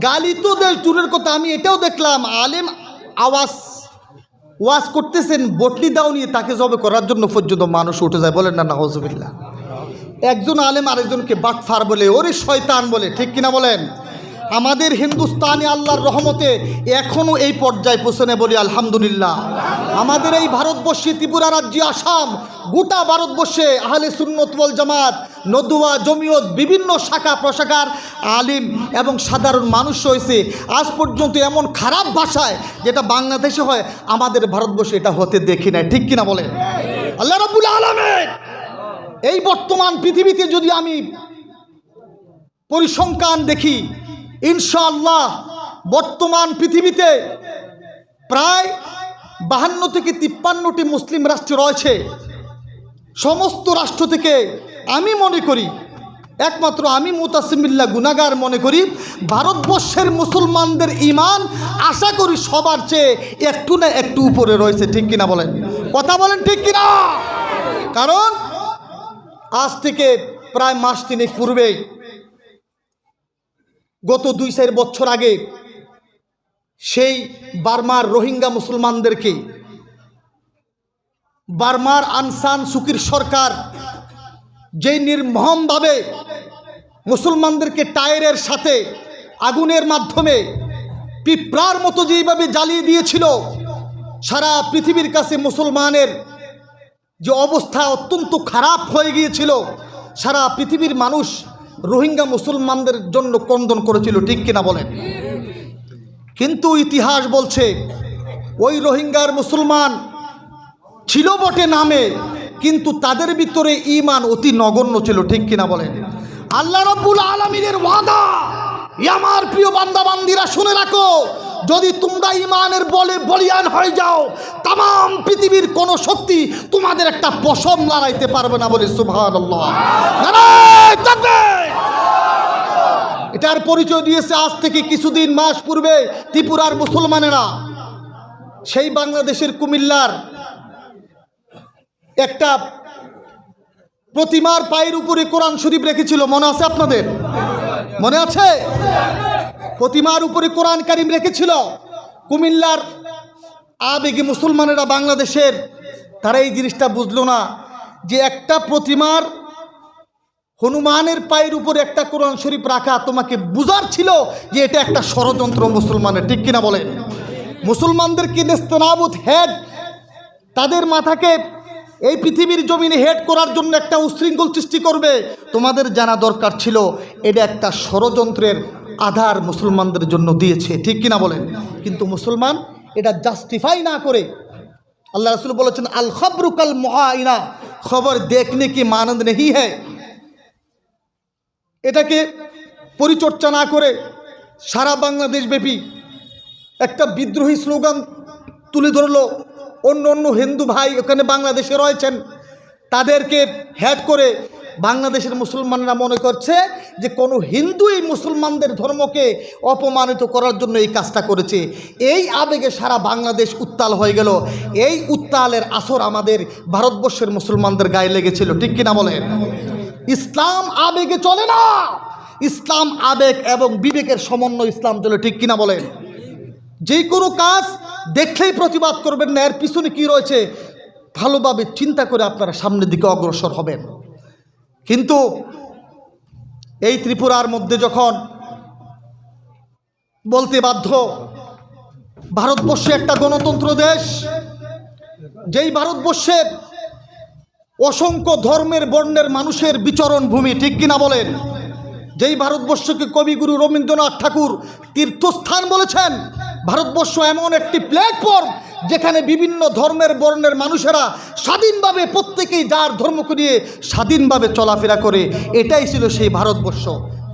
গালি তো দেয় দূরের কথা, আমি এটাও দেখলাম আলেম ওয়াজ করতেছেন, বটলি দাও নিয়ে তাকে জবে করার জন্য পর্যন্ত মানুষ উঠে যায়, বলেন না নাউজুবিল্লাহ। একজন আলেম আরেকজনকে বাটফার বলে, ওরে শয়তান বলে, ঠিক কিনা বলেন? আমাদের হিন্দুস্তানে আল্লাহর রহমতে এখনও এই পর্যায়ে পৌঁছানে বলি আলহামদুলিল্লাহ। আমাদের এই ভারতবর্ষে, ত্রিপুরা রাজ্যে, আসাম, গোটা ভারতবর্ষে আহলে সুন্নত ওয়াল জামাত, নদুয়া, জমিয়ত, বিভিন্ন শাখা প্রশাখার আলিম এবং সাধারণ মানুষ রয়েছে। আজ পর্যন্ত এমন খারাপ ভাষায় যেটা বাংলাদেশে হয়, আমাদের ভারতবর্ষে এটা হতে দেখি নাই, ঠিক কিনা বলেন? আল্লাহ রাব্বুল আলামিন এই বর্তমান পৃথিবীতে যদি আমি পরিসংখ্যান দেখি, ইনশাআল্লাহ বর্তমান পৃথিবীতে প্রায় 52 থেকে 53টি মুসলিম রাষ্ট্র রয়েছে। সমস্ত রাষ্ট্র থেকে আমি মনে করি, একমাত্র আমি মুতাসিমিল্লাহ গুনাহগার মনে করি, ভারতবর্ষের মুসলমানদের ঈমান আশা করি সবার চেয়ে একটু না একটু উপরে রয়েছে, ঠিক কিনা বলেন? কথা বলেন, ঠিক কিনা? কারণ আজ থেকে প্রায় মাস তিনেক পূর্বে, গত 2-4 বছর আগে, সেই বার্মার রোহিঙ্গা মুসলমানদেরকে বার্মার আং সান সুকির সরকার যে নির্মমভাবে মুসলমানদেরকে টায়ারের সাথে আগুনের মাধ্যমে পিঁপড়ার মতো যেইভাবে জ্বালিয়ে দিয়েছিল, সারা পৃথিবীর কাছে মুসলমানের যে অবস্থা অত্যন্ত খারাপ হয়ে গিয়েছিল, সারা পৃথিবীর মানুষ রোহিঙ্গা মুসলমানদের জন্য ক্রন্দন করেছিল, ঠিক কিনা বলেন? কিন্তু ইতিহাস বলছে ওই রোহিঙ্গার মুসলমান ছিল বটে নামে, কিন্তু তাদের ভিতরে ঈমান অতি নগণ্য ছিল, ঠিক কিনা বলেন? আল্লাহ রাব্বুল আলামিনের ওয়াদা, আমার প্রিয় বান্দা বান্দিরা শুনে রাখো, যদি তোমরা ঈমানের বলে বলিয়ান হয়ে যাও, তাম পৃথিবীর কোন শক্তি তোমাদের একটা পশম লড়াইতে পারবে না, বলে সুবহানাল্লাহ। নারায়ে তাকবীর। এটার পরিচয় দিয়েছে আজ থেকে কিছুদিন মাস পূর্বে ত্রিপুরার মুসলমানেরা। সেই বাংলাদেশের কুমিল্লার একটা প্রতিমার পায়ের উপরে কোরআন শরীফ রেখেছিল, মনে আছে আপনাদের? মনে আছে? প্রতিমার উপরে কোরআন কারিম রেখেছিল। কুমিল্লার আবেগে মুসলমানেরা, বাংলাদেশের, তারা এই জিনিসটা বুঝলো না যে একটা প্রতিমার, হনুমানের পায়ের উপরে একটা কোরআন শরীফ রাখা তোমাকে বুঝার ছিল যে এটা একটা ষড়যন্ত্র মুসলমানের, ঠিক কিনা বলেন? মুসলমানদেরকে নেস্তানাবুদ হেড, তাদের মাথাকে এই পৃথিবীর জমিনে হেড করার জন্য একটা উশৃঙ্খল সৃষ্টি করবে। তোমাদের জানা দরকার ছিল এটা একটা ষড়যন্ত্রের আধার মুসলমানদের জন্য দিয়েছে, ঠিক কিনা বলেন? কিন্তু মুসলমান এটা জাস্টিফাই না করে, আল্লাহ রাসূল বলেছেন আল খবরু কাল মুআইনা, খবর দেখনে কি মানন্দ নেই হ্যায়, এটাকে পরিচর্চা না করে সারা বাংলাদেশ ব্যাপী একটা বিদ্রোহী স্লোগান তুলে ধরলো। অন্য অন্য হিন্দু ভাই ওখানে বাংলাদেশে রয়েছেন, তাদেরকে হেড করে বাংলাদেশের মুসলমানরা মনে করছে যে কোনো হিন্দুই মুসলমানদের ধর্মকে অপমানিত করার জন্য এই কাজটা করেছে। এই আবেগে সারা বাংলাদেশ উত্তাল হয়ে গেল। এই উত্তালের আসর আমাদের ভারতবর্ষের মুসলমানদের গায়ে লেগেছিল, ঠিক কিনা বলেন? ইসলাম আবেগে চলে না, ইসলাম আবেগ এবং বিবেকের সমন্বয় ইসলাম চলে, ঠিক কিনা বলেন? যে কোনো কাজ দেখলেই প্রতিবাদ করবেন না, এর পিছনে কি রয়েছে ভালোভাবে চিন্তা করে আপনারা সামনের দিকে অগ্রসর হবেন। কিন্তু এই ত্রিপুরার মধ্যে যখন বলতে বাধ্য, ভারতবর্ষে একটা গণতন্ত্র দেশ, যেই ভারতবর্ষের অসংখ্য ধর্মের বর্ণের মানুষের বিচরণ ভূমি, ঠিক কিনা বলেন? যেই ভারতবর্ষকে কবিগুরু রবীন্দ্রনাথ ঠাকুর তীর্থস্থান বলেছেন, ভারতবর্ষ এমন একটি প্ল্যাটফর্ম যেখানে বিভিন্ন ধর্মের বর্ণের মানুষেরা স্বাধীনভাবে, প্রত্যেকেই যার ধর্মকে নিয়ে স্বাধীনভাবে চলাফেরা করে, এটাই ছিল সেই ভারতবর্ষ।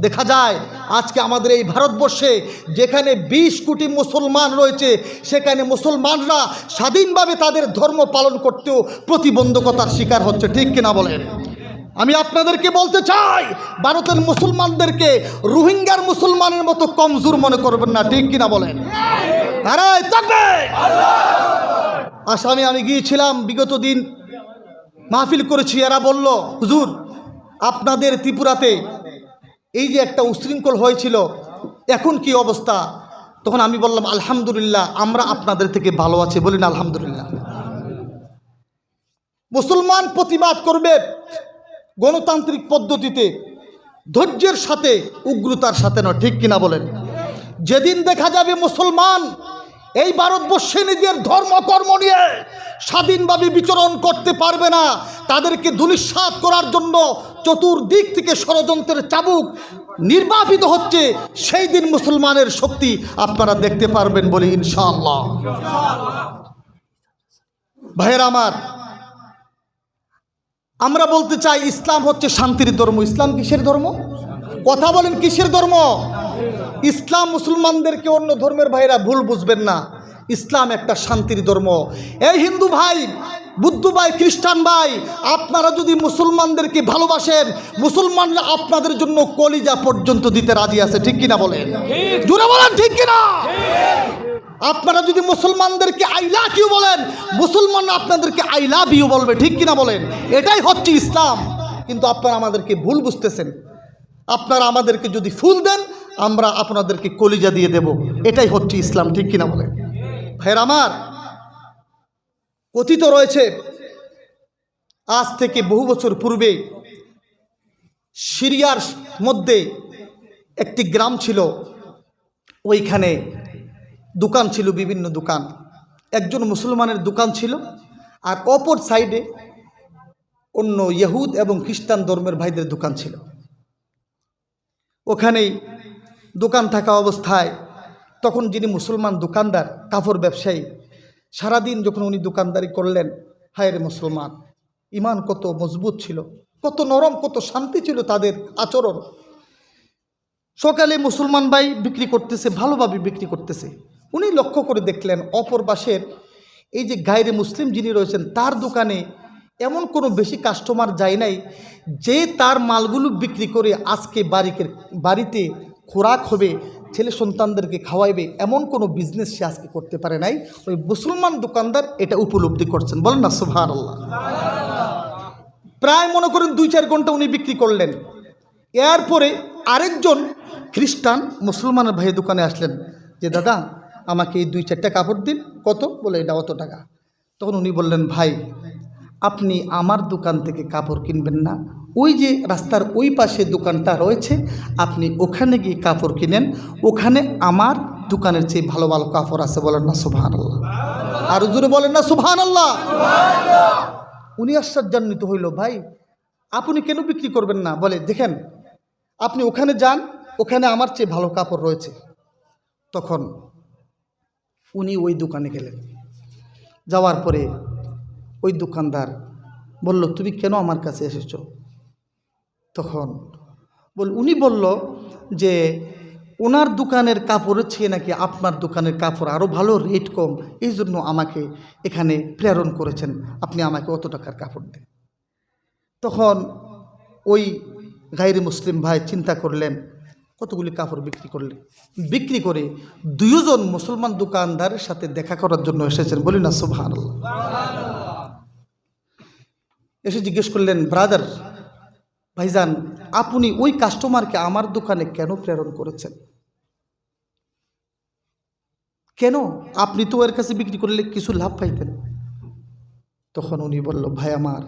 দেখা যায় আজকে আমাদের এই ভারতবর্ষে যেখানে 20 কোটি মুসলমান রয়েছে, সেখানে মুসলমানরা স্বাধীনভাবে তাদের ধর্ম পালন করতেও প্রতিবন্ধকতার শিকার হচ্ছে, ঠিক কিনা বলেন? আমি আপনাদেরকে বলতে চাই, ভারতের মুসলমানদেরকে রোহিঙ্গার মুসলমানের মতো কমজোর মনে করবেন না, ঠিক কিনা বলেন? নারায়ে তাকবীর। আসামে আমি গিয়েছিলাম, বিগত দিন মাহফিল করেছি। এরা বলল, হুজুর আপনাদের ত্রিপুরাতে এই যে একটা উশৃঙ্খল হয়েছিল, এখন কি অবস্থা? তখন আমি বললাম, আলহামদুলিল্লাহ, আমরা আপনাদের থেকে ভালো আছি। বলেন আলহামদুলিল্লাহ। মুসলমান প্রতিবাদ করবে গণতান্ত্রিক পদ্ধতিতে, ধৈর্যের সাথে, উগ্রতার সাথে নয়, ঠিক কিনা বলেন? যেদিন দেখা যাবে মুসলমান এই ভারতবর্ষে নিজের ধর্মকর্ম নিয়ে স্বাধীনভাবে বিচরণ করতে পারবে না, তাদেরকে ধূলিসাৎ করার জন্য চতুর্দিক থেকে ষড়যন্ত্রের চাবুক নির্বাপিত হচ্ছে, সেই দিন মুসলমানের শক্তি আপনারা দেখতে পারবেন বলে ইনশাআল্লাহ। ভাইয়েরা আমার, আমরা বলতে চাই ইসলাম হচ্ছে শান্তির ধর্ম। ইসলাম কিসের ধর্ম? কথা বলেন, কিসের ধর্ম? ইসলাম মুসলমানদেরকে অন্য ধর্মের ভাইরা ভুল বুঝবেন না, ইসলাম একটা শান্তির ধর্ম। এই হিন্দু ভাই, বুদ্ধ ভাই, খ্রিস্টান ভাই, আপনারা যদি মুসলমানদেরকে ভালোবাসেন, মুসলমানরা আপনাদের জন্য কলিজা পর্যন্ত দিতে রাজি আছে, ঠিক কিনা বলেন? জোরে বলেন, ঠিক কিনা? আপনারা যদি মুসলমানদেরকে আই লাভ ইউ বলেন, মুসলমানরা আপনাদেরকে আই লাভ ইউ বলবে, ঠিক কিনা বলেন? এটাই হচ্ছে ইসলাম। কিন্তু আপনারা আমাদেরকে ভুল বুঝতেছেন। আপনারা আমাদেরকে যদি ফুল দেন, আমরা আপনাদেরকে কলিজা দিয়ে দেব, এটাই হচ্ছে ইসলাম, ঠিক কিনা বলেন? ভাইয়ের আমার, কথিত রয়েছে আজ থেকে বহু বছর পূর্বে সিরিয়ার মধ্যে একটি গ্রাম ছিল, ওইখানে দোকান ছিল, বিভিন্ন দোকান। একজন মুসলমানের দোকান ছিল, আর অপর সাইডে অন্য ইহুদ এবং খ্রিস্টান ধর্মের ভাইদের দোকান ছিল। ওখানেই দোকান থাকা অবস্থায় তখন যিনি মুসলমান দোকানদার, কাপড় ব্যবসায়ী, সারাদিন যখন উনি দোকানদারি করলেন, হায় রে মুসলমান, ইমান কত মজবুত ছিল, কত নরম, কত শান্তি ছিল তাদের আচরণ। সকালে মুসলমান ভাই বিক্রি করতেছে, ভালোভাবে বিক্রি করতেছে। উনি লক্ষ্য করে দেখলেন অপর পাশের এই যে গায়রে মুসলিম যিনি রয়েছেন, তার দোকানে এমন কোনো বেশি কাস্টমার যায় নাই যে তার মালগুলো বিক্রি করে আজকে বাড়িতে খোরাক হবে, ছেলে সন্তানদেরকে খাওয়াইবে, এমন কোনো বিজনেস সে আজকে করতে পারে নাই। ওই মুসলমান দোকানদার এটা উপলব্ধি করছেন, বলেন না সুবহানাল্লাহ। প্রায় মনে করেন 2-4 ঘন্টা উনি বিক্রি করলেন। এরপরে আরেকজন খ্রিস্টান মুসলমানের ভাই দোকানে আসলেন, যে দাদা আমাকে এই 2-4টা কাপড় দিন। কত? বলে এটা অত টাকা। তখন উনি বললেন, ভাই আপনি আমার দোকান থেকে কাপড় কিনবেন না, ওই যে রাস্তার ওই পাশে দোকানটা রয়েছে, আপনি ওখানে গিয়ে কাপড় কিনেন, ওখানে আমার দোকানের চেয়ে ভালো ভালো কাপড় আছে। বলেন না সুবহানাল্লাহ। আর জোরে বলেন না সুবহানাল্লাহ। উনি আশ্চর্যান্বিত হইল, ভাই আপনি কেন বিক্রি করবেন না? বলে, দেখেন আপনি ওখানে যান, ওখানে আমার চেয়ে ভালো কাপড় রয়েছে। তখন উনি ওই দোকানে গেলেন। যাওয়ার পরে ওই দোকানদার বলল, তুমি কেন আমার কাছে এসেছো? তখন উনি বলল যে ওনার দোকানের কাপড়ের চেয়ে নাকি আপনার দোকানের কাপড় আরও ভালো, রেট কম, এই জন্য আমাকে এখানে প্রেরণ করেছেন, আপনি আমাকে অত টাকার কাপড় দেন। তখন ওই গায়রে মুসলিম ভাই চিন্তা করলেন, কতগুলি কাপড় বিক্রি করলেন, বিক্রি করে 2 জন মুসলমান দোকানদারের সাথে দেখা করার জন্য এসেছেন। বলি না সুবহানাল্লাহ। এসে জিজ্ঞেস করলেন, ব্রাদার, ভাইজান আপনি ওই কাস্টমারকে আমার দোকানে কেন প্রেরণ করেছেন? কেন? আপনি তো এর কাছে বিক্রি করলে কিছু লাভ পাইতেন। তখন উনি বলল, ভাই আমার,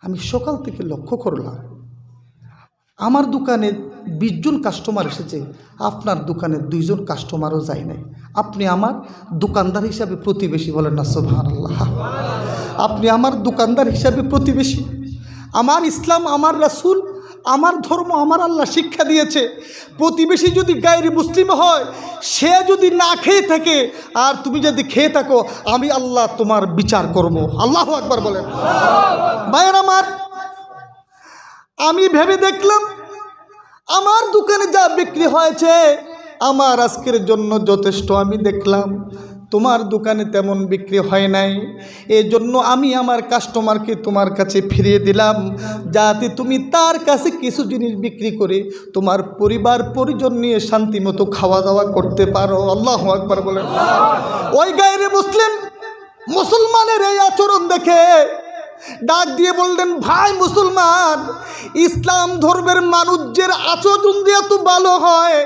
আমি সকাল থেকে লক্ষ্য করলাম আমার দোকানে 20 জন কাস্টমার এসেছে, আপনার দোকানে 2 জন কাস্টমারও যায় নাই। আপনি আমার দোকানদার হিসাবে প্রতিবেশী। বলেন না সুবহানাল্লাহ। আপনি আমার দোকানদার হিসাবে প্রতিবেশী। আমার ইসলাম, আমার রাসূল, আমার ধর্ম, আমার আল্লাহ শিক্ষা দিয়েছে, প্রতিবেশী যদি গায়রে মুসলিম হয়, সে যদি না খেয়ে থাকে আর তুমি যদি খেয়ে থাকো, আমি আল্লাহ তোমার বিচার করব। আল্লাহু আকবার বলেন। ভাইয়ের আমার, আমি ভেবে দেখলাম আমার দোকানে যা বিক্রি হয়েছে আমার আজকের জন্য যথেষ্ট। আমি দেখলাম তোমার দোকানে তেমন বিক্রি হয় নাই, এই জন্য আমি আমার কাস্টমারকে তোমার কাছে ফিরিয়ে দিলাম, যাতে তুমি তার কাছে কিছু জিনিস বিক্রি করে তোমার পরিবার পরিজন নিয়ে শান্তিমতো খাওয়া দাওয়া করতে পারো। আল্লাহু আকবার বলেন। ওই গায়রে মুসলিম মুসলমানের এই আচরণ দেখে ডাক দিয়ে বললেন, ভাই মুসলমান, ইসলাম ধর্মের মানুষের আচরণ দিয়ে তো ভালো হয়,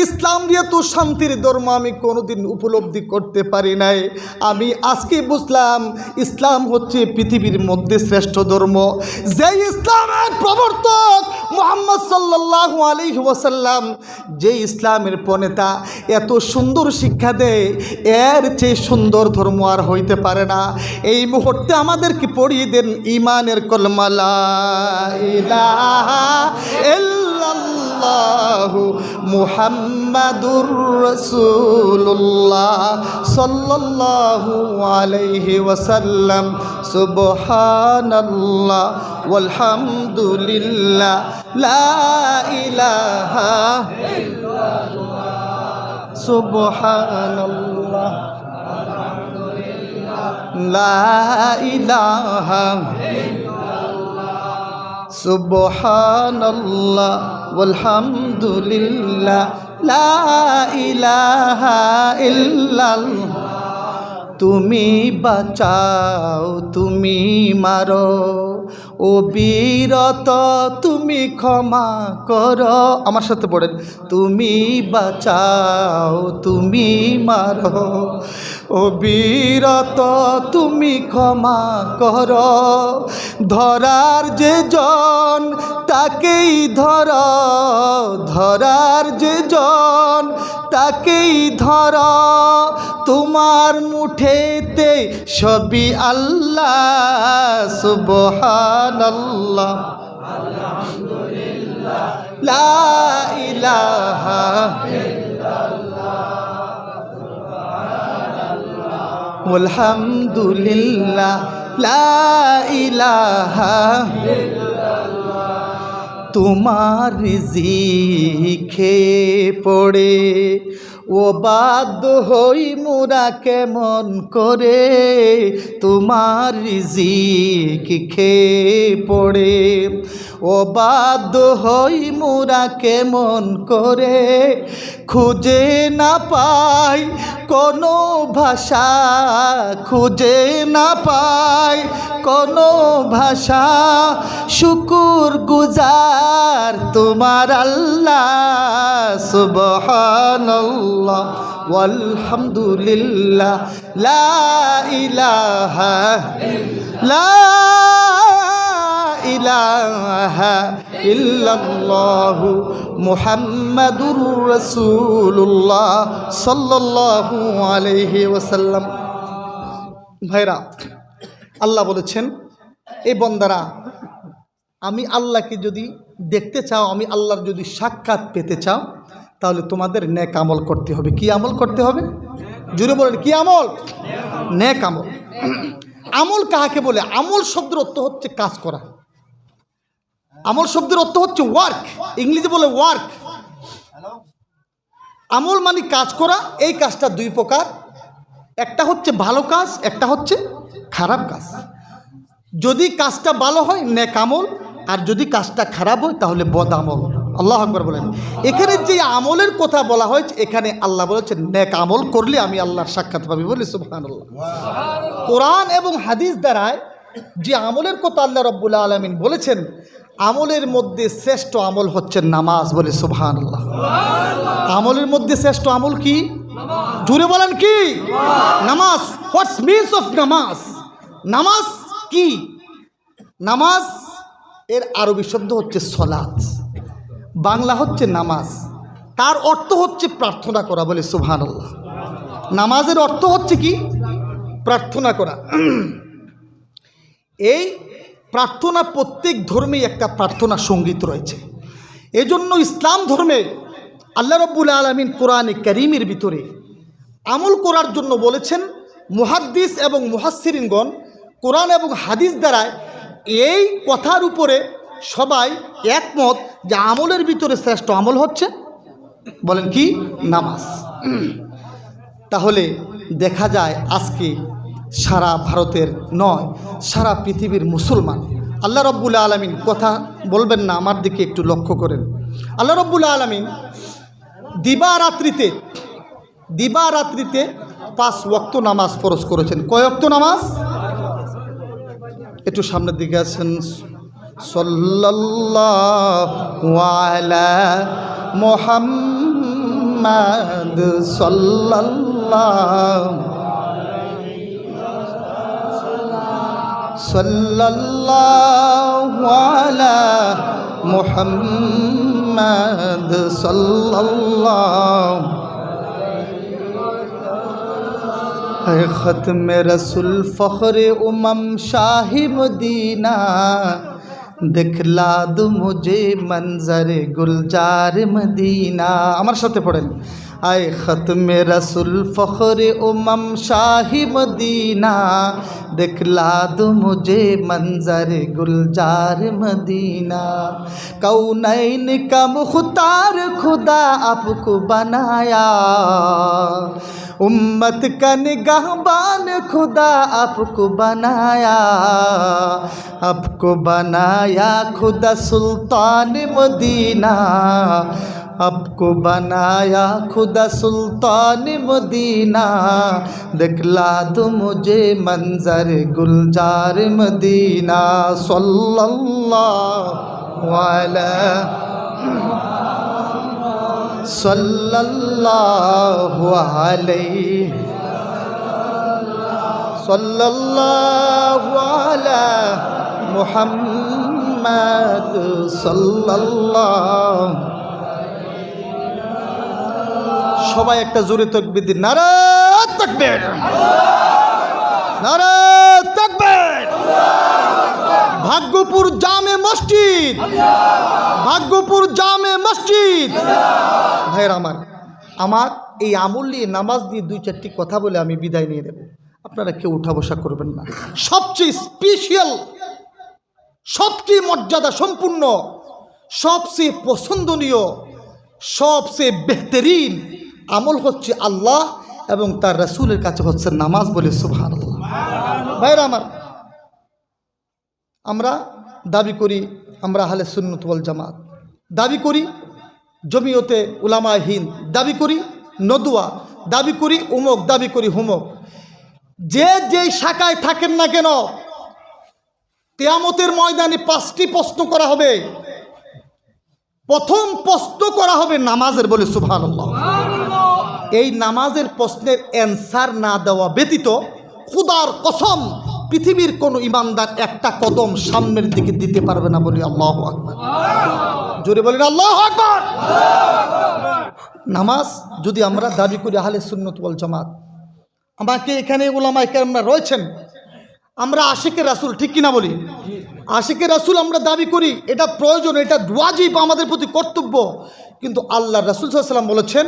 ইসলাম দিয়ে তো শান্তির ধর্ম আমি কোনোদিন উপলব্ধি করতে পারি নাই। আমি আজকে বুঝলাম ইসলাম হচ্ছে পৃথিবীর মধ্যে শ্রেষ্ঠ ধর্ম। যে ইসলামের প্রবর্তক মুহাম্মদ সাল্লাল্লাহু আলাইহি ওয়াসাল্লাম, যে ইসলামের প্রণেতা এত সুন্দর শিক্ষা দেয়, এর চেয়ে সুন্দর ধর্ম আর হইতে পারে না। এই মুহূর্তে আমাদেরকে পড়িয়ে দেন ঈমানের কলমা, লা ইলাহা ইল্লাল্লাহু মুহাম্মাদুর রাসূলুল্লাহ সাল্লাল্লাহু আলাইহি ওয়াসাল্লাম, সুবহানাল্লাহ ওয়ালহামদুলিল্লাহ, লা ইলাহা ইল্লাল্লাহ, সুবহানাল্লাহ, লা ইলাহা ইল্লাল্লাহ, সুবহানাল্লাহ ওয়ালহামদুলিল্লাহ, লা ইলাহা ইল্লাল্লাহ। তুমি বাঁচাও, তুমি মারো, ও বীরত তুমি ক্ষমা করো। আমার সাথে পড়েন, তুমি বাঁচাও, তুমি মারো, ও বীরত তুমি ক্ষমা করো। ধরার যে জন তাকেই ধর, ধরার যে জন তাকেই ধর, তোমার মুঠেতে সবই আল্লাহ, সুবহানাল্লাহ, আলহামদুলিল্লাহ, লা ইলাহা ইল্লাল্লাহ, সুবহানাল্লাহ, আলহামদুলিল্লাহ, লা ইলাহা ইল্লাল্লাহ। তোমার রিজিকে পড়ে ও বাধ্য হই মোরা কেমন করে, তোমার রিজিক খেয়ে পড়ে ও বাধ্য হই মোরা কেমন করে, খুঁজে না পাই কোনো ভাষা, খুঁজে না পাই কোনো ভাষা, শুকুর গুজার তোমার আল্লাহ, সুবহানাল্লাহ ওয়ালহামদুলিল্লাহ, লা ইলাহা ইল্লাল্লাহু মুহাম্মাদুর রাসূলুল্লাহ সাল্লাল্লাহু আলাইহি ওয়াসাল্লাম। ভাইরা, আল্লাহ বলেছেন, এই বন্দারা, আমি আল্লাহকে যদি দেখতে চাও, আমি আল্লাহর যদি সাক্ষাৎ পেতে চাও, তাহলে তোমাদের নেক আমল করতে হবে। কি আমল করতে হবে? জুড়ে বলেন, কি আমল? নেক আমল। আমল কাহাকে বলে? আমল শব্দের অর্থ হচ্ছে কাজ করা। আমল শব্দের অর্থ হচ্ছে ওয়ার্ক, ইংরেজি বলে ওয়ার্ক। আমল মানে কাজ করা। এই কাজটা দুই প্রকার, একটা হচ্ছে ভালো কাজ, একটা হচ্ছে খারাপ কাজ। যদি কাজটা ভালো হয় নেক আমল, আর যদি কাজটা খারাপ হয় তাহলে বদ আমল। আল্লাহু আকবার বলেন। এখানে যে আমলের কথা বলা হয়েছে, এখানে আল্লাহ বলেছেন নেক আমল করলে আমি আল্লাহর সাক্ষাৎ পাবি, বলি সুবহানাল্লাহ। কোরআন এবং হাদিস দ্বারায় যে আমলের কথা আল্লাহ রাব্বুল আলামিন বলেছেন, আমলের মধ্যে শ্রেষ্ঠ আমল হচ্ছে নামাজ, বলে সুবহানাল্লাহ। আমলের মধ্যে শ্রেষ্ঠ আমল কি? জুড়ে বলেন, কি? নামাজ। হোয়াটস মিনস অফ নামাজ? নামাজ কি? নামাজ এর আরবি শব্দ হচ্ছে সলাত, বাংলা হচ্ছে নামাজ। তার অর্থ হচ্ছে প্রার্থনা করা, বলে সুবহানাল্লাহ। নামাজের অর্থ হচ্ছে কি? প্রার্থনা করা। এই প্রার্থনা প্রত্যেক ধর্মেই একটা প্রার্থনা সঙ্গীত রয়েছে। এজন্য ইসলাম ধর্মে আল্লাহ রাব্বুল আলামিন কোরআনে কারীমের ভিতরে আমল করার জন্য বলেছেন। মুহাদ্দিস এবং মুফাসসিরিনগণ কোরআন এবং হাদিস দ্বারা এই কথার উপরে সবাই একমত যে আমলের ভিতরে শ্রেষ্ঠ আমল হচ্ছে, বলেন কি? নামাজ। তাহলে দেখা যায় আজকে সারা ভারতের নয়, সারা পৃথিবীর মুসলমান। আল্লাহ রব্বুল আলামিন, কথা বলবেন না, আমার দিকে একটু লক্ষ্য করেন। আল্লাহ রব্বুল আলামিন দিবারাত্রিতে 5 ওয়াক্ত নামাজ ফরজ করেছেন। কয় ওয়াক্ত নামাজ? একটু সামনের দিকে আছেন। সাল্লাল্লাহু আলা মুহাম্মাদ সাল্লাল্লাহু আলা মুহাম্মাদ সাল্লাল্লাহু ख़त्म रसूल फ़ख्र उमम शाही मदीना दिखला दो मुझे मंजर गुलजार मदीना। আমার সাথে পড়েন, आए ख़त्म रसूल फ़ख्र उमम शाही मदीना दिखला दो मुझे मंजर गुलजार मदीना। कौनैन का मुख्तार खुदा आपको बनाया, उम्मत का निगाहबान खुदा आपको बनाया, आपको बनाया खुदा सुल्तान मदीना, आपको बनाया खुदा सुल्तान मदीना दिखला दो मुझे मंजर गुलजार मदीना। सल्लल्लाहु अला मुहम्मद सल्लल्लाहु। সবাই একটা জোরে তাকবীর দিন। নারে তাকবীর, নারে তাকবীর। ভাগ্যপুর জামে মসজিদ, ভাগ্যপুর জামে মসজিদ। ভাইয়ের আমার এই আমল নিয়ে, নামাজ দিয়ে 2-4টি কথা বলে আমি বিদায় নিয়ে নেব। আপনারা কেউ উঠা বসা করবেন না। সবচেয়ে স্পেশাল, সবচেয়ে মর্যাদা সম্পূর্ণ, সবচেয়ে পছন্দনীয়, সবচেয়ে বেহতরিন আমল হচ্ছে আল্লাহ এবং তার রাসূলের কাছে হচ্ছে নামাজ। বলে সুবহানাল্লাহ। ভাইরা আমরা দাবি করি আমরা আহলে সুন্নাত ওয়াল জামাত, দাবি করি জমিয়তে উলামা হিন্দ, দাবি করি নদুয়া, দাবি করি উমুক, দাবি করি হুমুক। যে যেই শাখায় থাকেন না কেন, কিয়ামতের ময়দানে 5টি প্রশ্ন করা হবে। প্রথম প্রশ্ন করা হবে নামাজের। বলে সুবহানাল্লাহ। এই নামাজের প্রশ্নের অ্যান্সার না দেওয়া ব্যতীত খুদার কসম পৃথিবীর কোনো ইমানদার একটা কদম সামনের দিকে দিতে পারবে না। বলি আল্লাহু আকবার। জোরে বলেন আল্লাহু আকবার। নামাজ যদি আমরা দাবি করি আহলে সুন্নাত ওয়াল জামাত, আমাকে এখানে উলামায়ে কেরামরা রয়েছেন, আমরা আশিকে রাসূল, ঠিক কিনা বলি? আশিকে রাসূল আমরা দাবি করি, এটা প্রয়োজন, এটা ওয়াজিব, আমাদের প্রতি কর্তব্য। কিন্তু আল্লাহ রাসূল সাল্লাল্লাহু আলাইহি ওয়াসাল্লাম বলেছেন,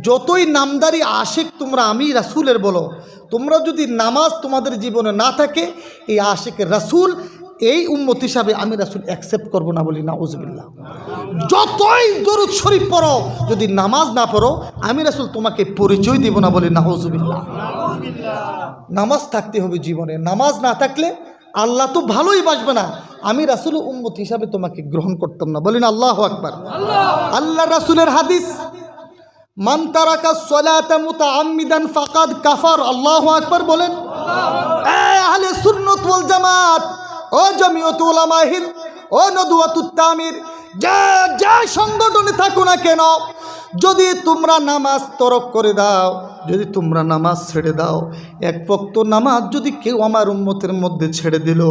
যতই নামদারি আশিক তোমরা আমি রাসূলের বলো, তোমরা যদি নামাজ তোমাদের জীবনে না থাকে, এই আশিকের রাসূল, এই উম্মত হিসাবে আমি রাসূল অ্যাকসেপ্ট করব না। বলি নাউজুবিল্লাহ। যতই দরুদ শরীফ পড়ো, যদি নামাজ না পড়ো, আমি রাসূল তোমাকে পরিচয় দেব না। বলি নাউজুবিল্লাহ। নামাজ থাকতে হবে জীবনে। নামাজ না থাকলে আল্লাহ তো ভালোই বাসবে না, আমি রাসূল উম্মত হিসাবে তোমাকে গ্রহণ করতাম না। বলেন আল্লাহু আকবার। আল্লাহ রাসূলের হাদিস, মান তারাকা সলাতা মুতাআম্মিদান ফাকাদ কাফার। আল্লাহু আকবার বলেন। আহলে সুন্নাত ওয়াল জামাত, ও জমিয়ত উলামায়ে হিন্দ, ও নদওয়াতুত তামির, যে সংগঠনে থাকো না কেন, যদি তোমরা নামাজ তরক করে দাও, যদি তোমরা নামাজ ছেড়ে দাও, এক ওয়াক্ত নামাজ যদি কেউ আমার উম্মতের মধ্যে ছেড়ে দিল,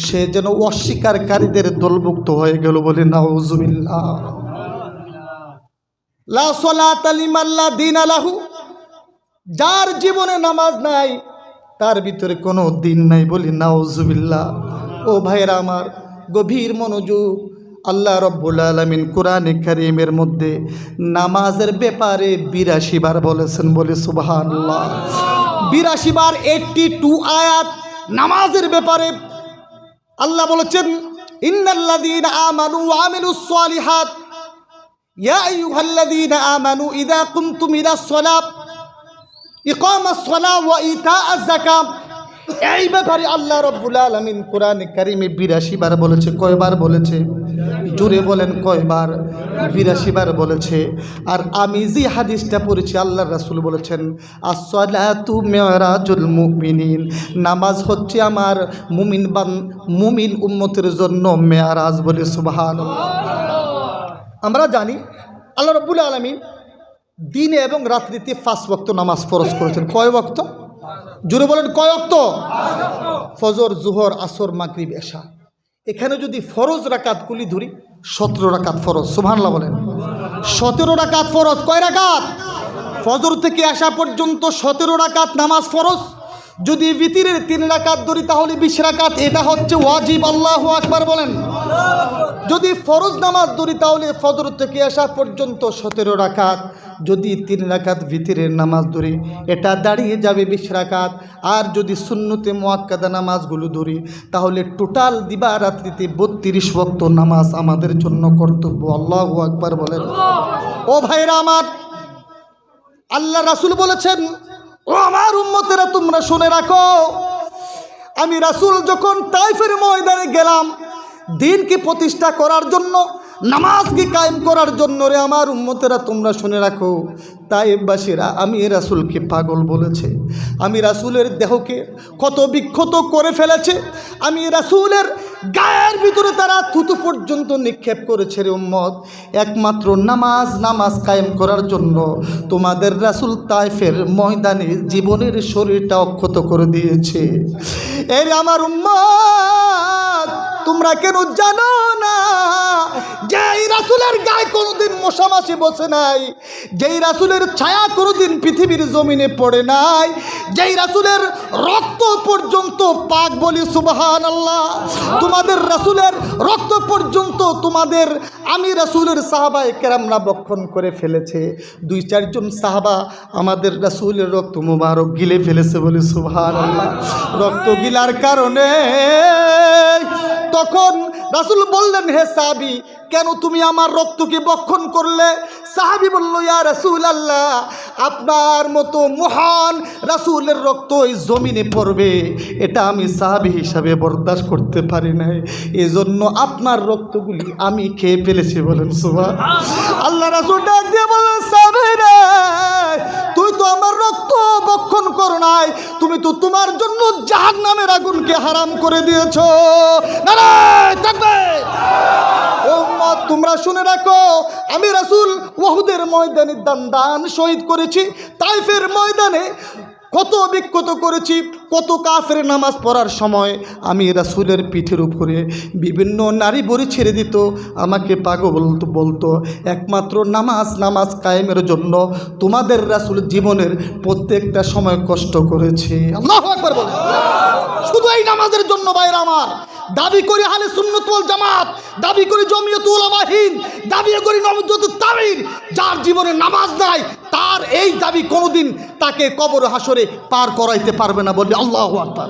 সে যেন অস্বীকারীদের দলভুক্ত হয়ে গেল। বলে নাউজুবিল্লাহ। লা সালাতা লিমান লা দীনা লাহু, যার জীবনে নামাজ নাই তার ভিতরে কোনো দিন নাই। বলি নাউজুবিল্লাহ। ও ভাইরা আমার, গভীর মনোযোগ। আল্লাহ রব্বুল আলামিন কোরআনে কারীমের মধ্যে নামাজের ব্যাপারে 82 বার বলেছেন। বলে সুবহানাল্লাহ। 82 বার, 82 আয়াত নামাজের ব্যাপারে আল্লাহ বলেছেন, ইন্নাল্লাযীনা আমানু ওয়া আমিলুস সালিহাত ইয়া আইয়ুহাল্লাযীনা আমানু ইযা কুমতুম ইলাস সালাত ইকামাস সালাহ ওয়া ইতাআজ যাকাত, এই ব্যাপারে আল্লাহ রাব্বুল আলামিন কোরআনে কারিমে ৮২ বার বলেছে। কয়বার বলেছে? জোরে বলেন কয়বার? ৮২ বার বলেছে। আর আমি যে হাদিসটা পড়েছি, আল্লাহর রাসূল বলেছেন as-salatu mi'rajul মুমিনিন, নামাজ হচ্ছে আমার মুমিন উম্মতের জন্য মেরাজ। বলে সুবহানাল্লাহ। আমরা জানি আল্লাহ রাব্বুল আলামিন দিনে এবং রাত্রিতে 5 ওয়াক্ত নামাজ ফরজ করেছেন। কয় ওয়াক্ত? জোরে বলেন কয় ওয়াক্ত? ফজর, জোহর, আসর, মাগরিব, এশা। এখানে যদি ফরজ রাকাতগুলি ধরি 17 রাকাত ফরজ। সুবহানাল্লাহ বলেন। 17 রাকাত ফরজ। কয় রাকাত? ফজর থেকে এশা পর্যন্ত 17 রাকাত নামাজ ফরজ। যদি বিতিরের 3 রাকাত ধরি তাহলে 20 রাকাত। এটা হচ্ছে ওয়াজিব। আল্লাহু আকবার বলেন। যদি ফরজ নামাজ ধরি তাহলে ফজর থেকে এশা পর্যন্ত 17 রাকাত। যদি 3 রাকাত ভিতরের নামাজ ধরি এটা দাঁড়িয়ে যাবে 20 রাকাত। আর যদি সুন্নতে মুআক্কাদা নামাজগুলো ধরি তাহলে টোটাল দিবা রাত্রিতে 32 ওয়াক্ত নামাজ আমাদের জন্য কর্তব্য। আল্লাহু আকবার বলেন। ও ভাইরা আমার, আল্লাহ রাসূল বলেছেন, ও আমার উম্মতেরা তোমরা শুনে রাখো, আমি রাসূল যখন তাইফের ময়দানে গেলাম দিনকে প্রতিষ্ঠা করার জন্য, নামাজকে কায়েম করার জন্য, রে আমার উম্মতেরা তোমরা শুনে রাখো, তাইফবাসীরা আমি রাসূলকে পাগল বলেছে। আমি রাসূলের দেহকে ক্ষত বিক্ষত করে ফেলেছে। আমি রাসূলের গায়ের ভিতরে তারা থুতু পর্যন্ত নিক্ষেপ করেছে। রে উম্মত, একমাত্র নামাজ কায়েম করার জন্য তোমাদের রাসূল তাইফের ময়দানে জীবনের শরীরটা অক্ষত করে দিয়েছে। এই আমার উম্মত, তোমরা কেন জানো না যেই রাসূলের গায়ে কোনোদিন মশা মাছি বসে নাই, যেই রাসূলের ছায়া কোনোদিন পৃথিবীর জমিনে পড়ে নাই, যেই রাসূলের রক্ত পর্যন্ত পাক, বলি সুবহানাল্লাহ, তোমাদের রাসূলের রক্ত পর্যন্ত তোমাদের আমি রাসূলের সাহাবায়ে কেরামরা বক্ষণ করে ফেলেছে। 2-4 জন সাহাবা আমাদের রাসূলের রক্ত মুবারক গিলে ফেলেছে। বলি সুবহানাল্লাহ। রক্ত গিলার কারণে তখন রাসূল বললেন, হে সাহাবী, কেন তুমি আমার রক্তকে বক্ষণ করলে? সাহাবী বলল, ইয়া রাসূলুল্লাহ, আপনার মতো মহান রাসূলের রক্ত এই জমিনে পড়বে এটা আমি সাহাবী হিসাবে বরদাস্ত করতে পারি নাই, এজন্য আপনার রক্তগুলি আমি খেয়ে ফেলেছি। বলেন সুবহানাল্লাহ। আল্লাহ রাসূল ডাক দিয়ে বললেন, সাহাবী রে, তুই তো আমার রক্ত বক্ষণ করো নাই, তুমি তো তোমার জন্য জাহান্নামের আগুনকে হারাম করে দিয়েছো। নারায়ে তাকবীর। ও উম্মত, তোমরা শুনে রাখো, আমি রাসূল উহুদের ময়দানে দান শহীদ করেছি, তাইফের ময়দানে কত বিক্ষত করেছি, কত কাফের নামাজ পড়ার সময় আমি রাসূলের পিঠের উপরে বিভিন্ন নারী বড়ি ছেড়ে দিত, আমাকে পাগল বলতো। একমাত্র নামাজ কায়েমের জন্য তোমাদের রাসূল জীবনের প্রত্যেকটা সময় কষ্ট করেছে। আল্লাহু আকবার বলেন। শুধু এই নামাজের জন্য ভাইরা আমার, দাবি করি আহলে সুন্নাত ওয়াল জামাত, দাবি করি জমিয়তুল উলামা হিন্দ, দাবি করি নওয়াজুদ্দিন তামির, যার জীবনে নামাজ নাই তার এই দাবি কোনোদিন তাকে কবর হাসরে পার করাইতে পারবে না। বলবি আল্লাহু আকবার।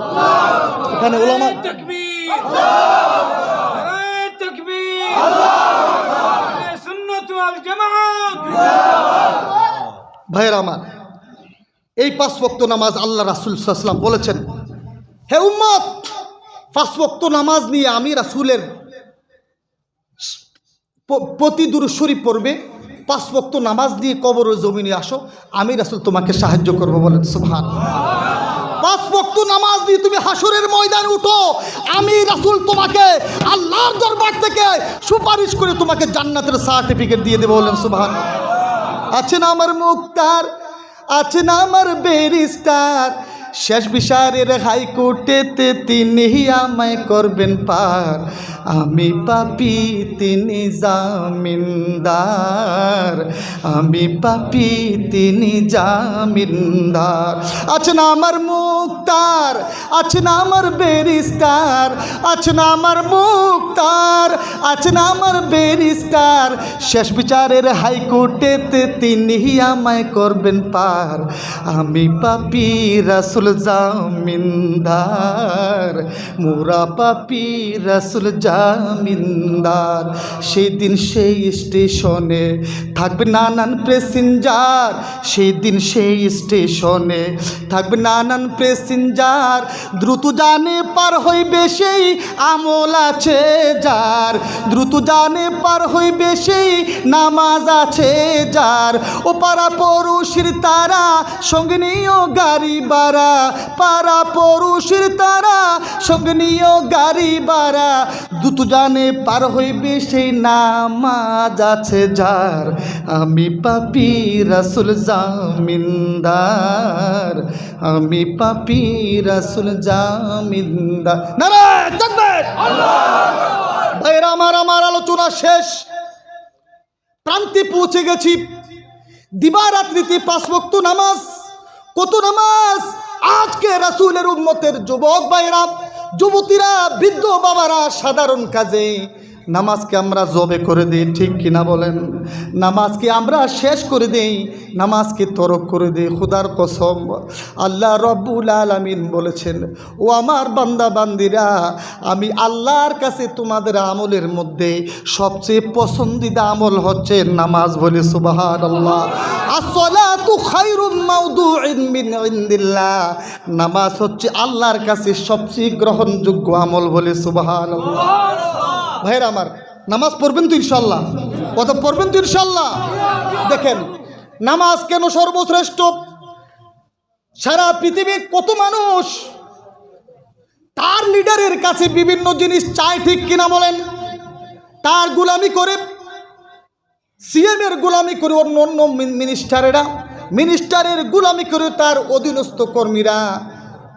এখানে উলামা তাকবীর, নারায়ে তাকবীর, আহলে সুন্নাত ওয়াল জামাত। ভাইরা আমার, এই 5 ওয়াক্ত নামাজ আল্লাহ রাসূল সাল্লাল্লাহু আলাইহি ওয়াসাল্লাম বলেছেন, হে উম্মত, 5 ওয়াক্ত নামাজ নিয়ে আমি রাসূলের প্রতি দুরূদ শরীফ পড়বে, 5 ওয়াক্ত নামাজ দিয়ে কবরের জমিনে আসো, আমি রাসূল তোমাকে সাহায্য করব। বলেন সুবহানাল্লাহ। 5 ওয়াক্ত নামাজ দিয়ে তুমি হাসরের ময়দানে উঠো, আমি রাসূল তোমাকে আল্লাহর দরবার থেকে সুপারিশ করে তোমাকে জান্নাতের সার্টিফিকেট দিয়ে দেব। বলেন সুবহানাল্লাহ। আছে না আমার মুক্তার, আছে না আমার ব্যারিস্টার, শেষ বিচারের হাইকোর্টেতে তিনি আমায় করবেন পার, আমি পাপী তিনি জামিনদার, আমি পাপী তিনি জামিনদার। আছে না আমার মুক্তার, আছে না আমার ব্যারিস্টার, আছে না আমার মুক্তার, আছে না আমার ব্যারিস্টার, শেষ বিচারের হাইকোর্টেতে তিনি আমায় করবেন পার, আমি পাপী রাসূল রাসূল জামিনদার, মোরা পাপী রাসূল জামিনদার। সেই দিন সেই স্টেশনে থাকবে নানান প্যাসেঞ্জার, সেই দিন সেই স্টেশনে থাকবে নানান প্যাসেঞ্জার। দ্রুত জানে পার হইবে সেই আমল আছে যার, দ্রুত জানে পার হইবে সেই নামাজ আছে যার। ও পাড়া পড়ুষির তারা সঙ্গে নিও গাড়ি বাড়া, পাড়া পড়ুষির তারা সঙ্গে নিও গাড়ি বাড়া। দ্রুত জানে পার হইবে সেই নামাজ আছে যার। আমি পাপী রাসূল জামিনদার, আমি পাপী রাসূল জামিনদার। নারায়ে তাকবীর! ভাইরা আমার আলোচনা শেষ, প্রান্তে পৌঁছে গেছি। দিবারাত্রিতে 5 ওয়াক্ত নামাজ, কত নামাজ আজকে রাসূলের উম্মতের যুবক ভাইরা, যুবতীরা, বৃদ্ধ বাবারা সাধারণ কাজে নামাজকে আমরা জবে করে দিই, ঠিক কিনা বলেন? নামাজকে আমরা শেষ করে দেই, নামাজকে তরক করে দিই। খোদার কসম, আল্লাহ রব্বুল আলামিন বলেছেন, ও আমার বান্দা বান্দিরা, আমি আল্লাহর কাছে তোমাদের আমলের মধ্যে সবচেয়ে পছন্দিদা আমল হচ্ছে নামাজ। বলে সুবহানাল্লাহ। আসসালাতু খায়রুম মাওদুইন মিন ইনদিল্লাহ, নামাজ হচ্ছে আল্লাহর কাছে সবচেয়ে গ্রহণযোগ্য আমল। বলে সুবহানাল্লাহ। ভাইরা আমার, নামাজ পড়বেন তো ইনশাল্লাহ? কথা পড়বেন তো ইনশাল্লাহ? দেখেন নামাজ কেন সর্বশ্রেষ্ঠ। সারা পৃথিবীর কত মানুষ তার লিডারের কাছে বিভিন্ন জিনিস চায়, ঠিক কিনা বলেন? তার গোলামি করে, সিএমের গোলামি করে অন্য অন্য মিনিস্টারেরা, মিনিস্টারের গোলামি করে তার অধীনস্থ কর্মীরা।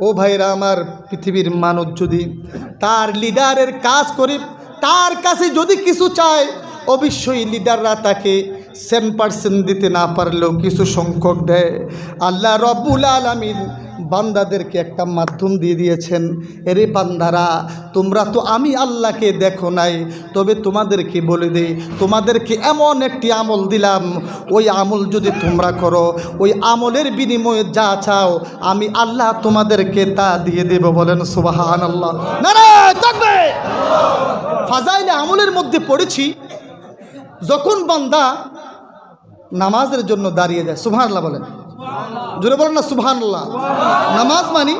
ও ভাইরা আমার, পৃথিবীর মানুষ যদি তার লিডারের কাজ করে, তার কাছে যদি কিছু চায়, অবশ্যই লিডাররা তাকে 10% দিতে না পারলেও কিছু সংখ্যক দেয়। আল্লাহ রব্বুল আলামিন বান্দাদেরকে একটা মাধ্যম দিয়ে দিয়েছেন, এরে বান্দারা, তোমরা তো আমি আল্লাহকে দেখো নাই, তবে তোমাদেরকে বলে দেই, তোমাদেরকে এমন একটি আমল দিলাম, ওই আমল যদি তোমরা করো, ওই আমলের বিনিময়ে যা চাও আমি আল্লাহ তোমাদেরকে তা দিয়ে দেব। বলেন সুবহানাল্লাহ। নারায়ে তাকবীর! ফাজাইলে আমলের মধ্যে পড়েছি, যখন বান্দা নামাজের জন্য দাঁড়িয়ে যায়, সুবহানাল্লাহ বলেন, জোরে বলেন না সুবহানাল্লাহ। নামাজ মানে,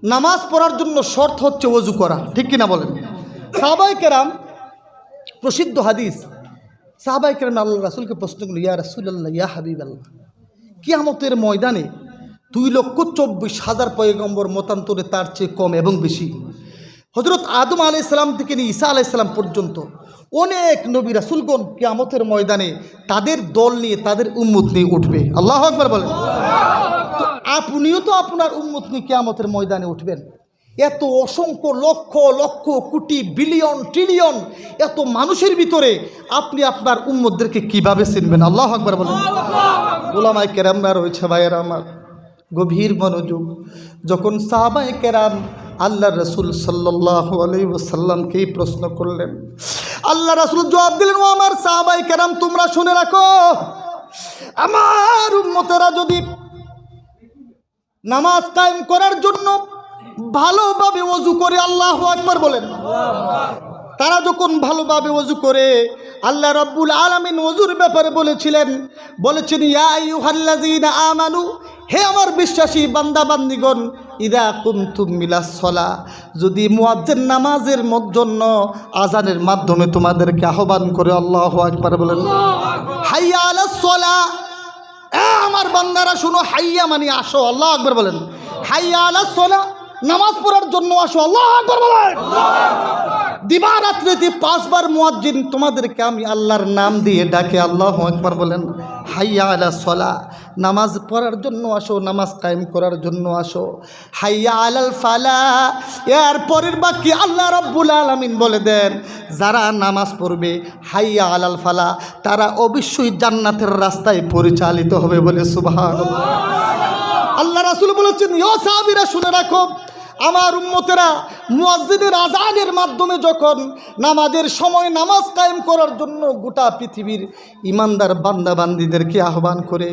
নামাজ পড়ার জন্য শর্ত হচ্ছে ওযু করা, ঠিক কিনা বলেন? সাহাবায়ে কেরাম, প্রসিদ্ধ হাদিস, সাহাবায়ে কেরাম আল্লাহ রাসূলকে প্রশ্ন করলেন, ইয়া রাসূলুল্লাহ, ইয়া হাবিবাল্লাহ, কিয়ামতের ময়দানে 2,24,000 পয়গম্বর মতান্তরে তার চেয়ে কম এবং বেশি, হযরত আদম আলাইহিস সালাম থেকে নিয়ে ঈসা আলাইহিস সালাম পর্যন্ত অনেক নবী রাসূলগণ কিয়ামতের ময়দানে তাদের দল নিয়ে, তাদের উম্মত নিয়ে উঠবে। আল্লাহু আকবার বলেন। তো আপনিও তো আপনার উম্মত নিয়ে কিয়ামতের ময়দানে উঠবেন। এত অসংখ্য লক্ষ লক্ষ কোটি বিলিয়ন ট্রিলিয়ন এত মানুষের ভিতরে আপনি আপনার উম্মতদেরকে কিভাবে চিনবেন? আল্লাহু আকবার বলেন। উলামায়ে কেরামরা রয়েছে ভাইয়েরা আমার, গভীর মনোযোগ। যখন সাহাবায়ে কেরাম আল্লাহ রসুল সাল্লাল্লাহু আলাইহি ওয়াসাল্লামকেই প্রশ্ন করলেন, আল্লাহ রসুল জবাব দিলেন, ও আমার সাহাবায়ে কেরাম, তোমরা শুনে রাখো, আমার উম্মতেরা যদি নামাজ কায়েম করার জন্য ভালোভাবে ওযু করে, আল্লাহু আকবার বলেন, তারা যখন ভালোভাবে ওযু করে, আল্লাহ রাব্বুল আলামিন ওযুর ব্যাপারে বলেছেন, ইয়া আইয়ুহাল্লাযীনা আমানু, হে আমার বিশ্বাসী বান্দা বান্দিগণ, ইদা কুনতুম ইলাস সালাহ, যদি মুয়াজ্জিন নামাজের জন্য আজানের মাধ্যমে তোমাদেরকে আহ্বান করে, আল্লাহু আকবার বলেন, হাইয়া আলাস সালাহ, আমার বান্দারা শুনো, হাইয়া মানে আসো, আল্লাহু আকবার বলেন, হাইয়া আলাস সালাহ, নামাজ পড়ার জন্য আসো, আল্লাহু আকবার বলেন। দিবারাত্রিতে 5 বার মুয়াজ্জিন তোমাদেরকে আমি আল্লাহর নাম দিয়ে ডাকে, আল্লাহু আকবার বলেন, হাইয়া আলাস সালাহ, নামাজ পড়ার জন্য আসো, নামাজ কায়েম করার জন্য আসো, হাইয়া আলাল ফালাহ। এর পরের বাক্যে আল্লাহ রাব্বুল আলামিন বলে দেন, যারা নামাজ পড়বে হাইয়া আলাল ফালাহ, তারা অবশ্যই জান্নাতের রাস্তায় পরিচালিত হবে। বলে সুবহানাল্লাহ। আল্লাহ রাসূল বলেছেন, ইয়া সাহাবীরা শুনে রাখো, আমার উম্মতেরা মুয়াজ্জিনের আযানের মাধ্যমে যখন নামাজের সময় নামাজ কায়েম করার জন্য গোটা পৃথিবীর ইমানদার বান্দাবান্দিদেরকে আহ্বান করে,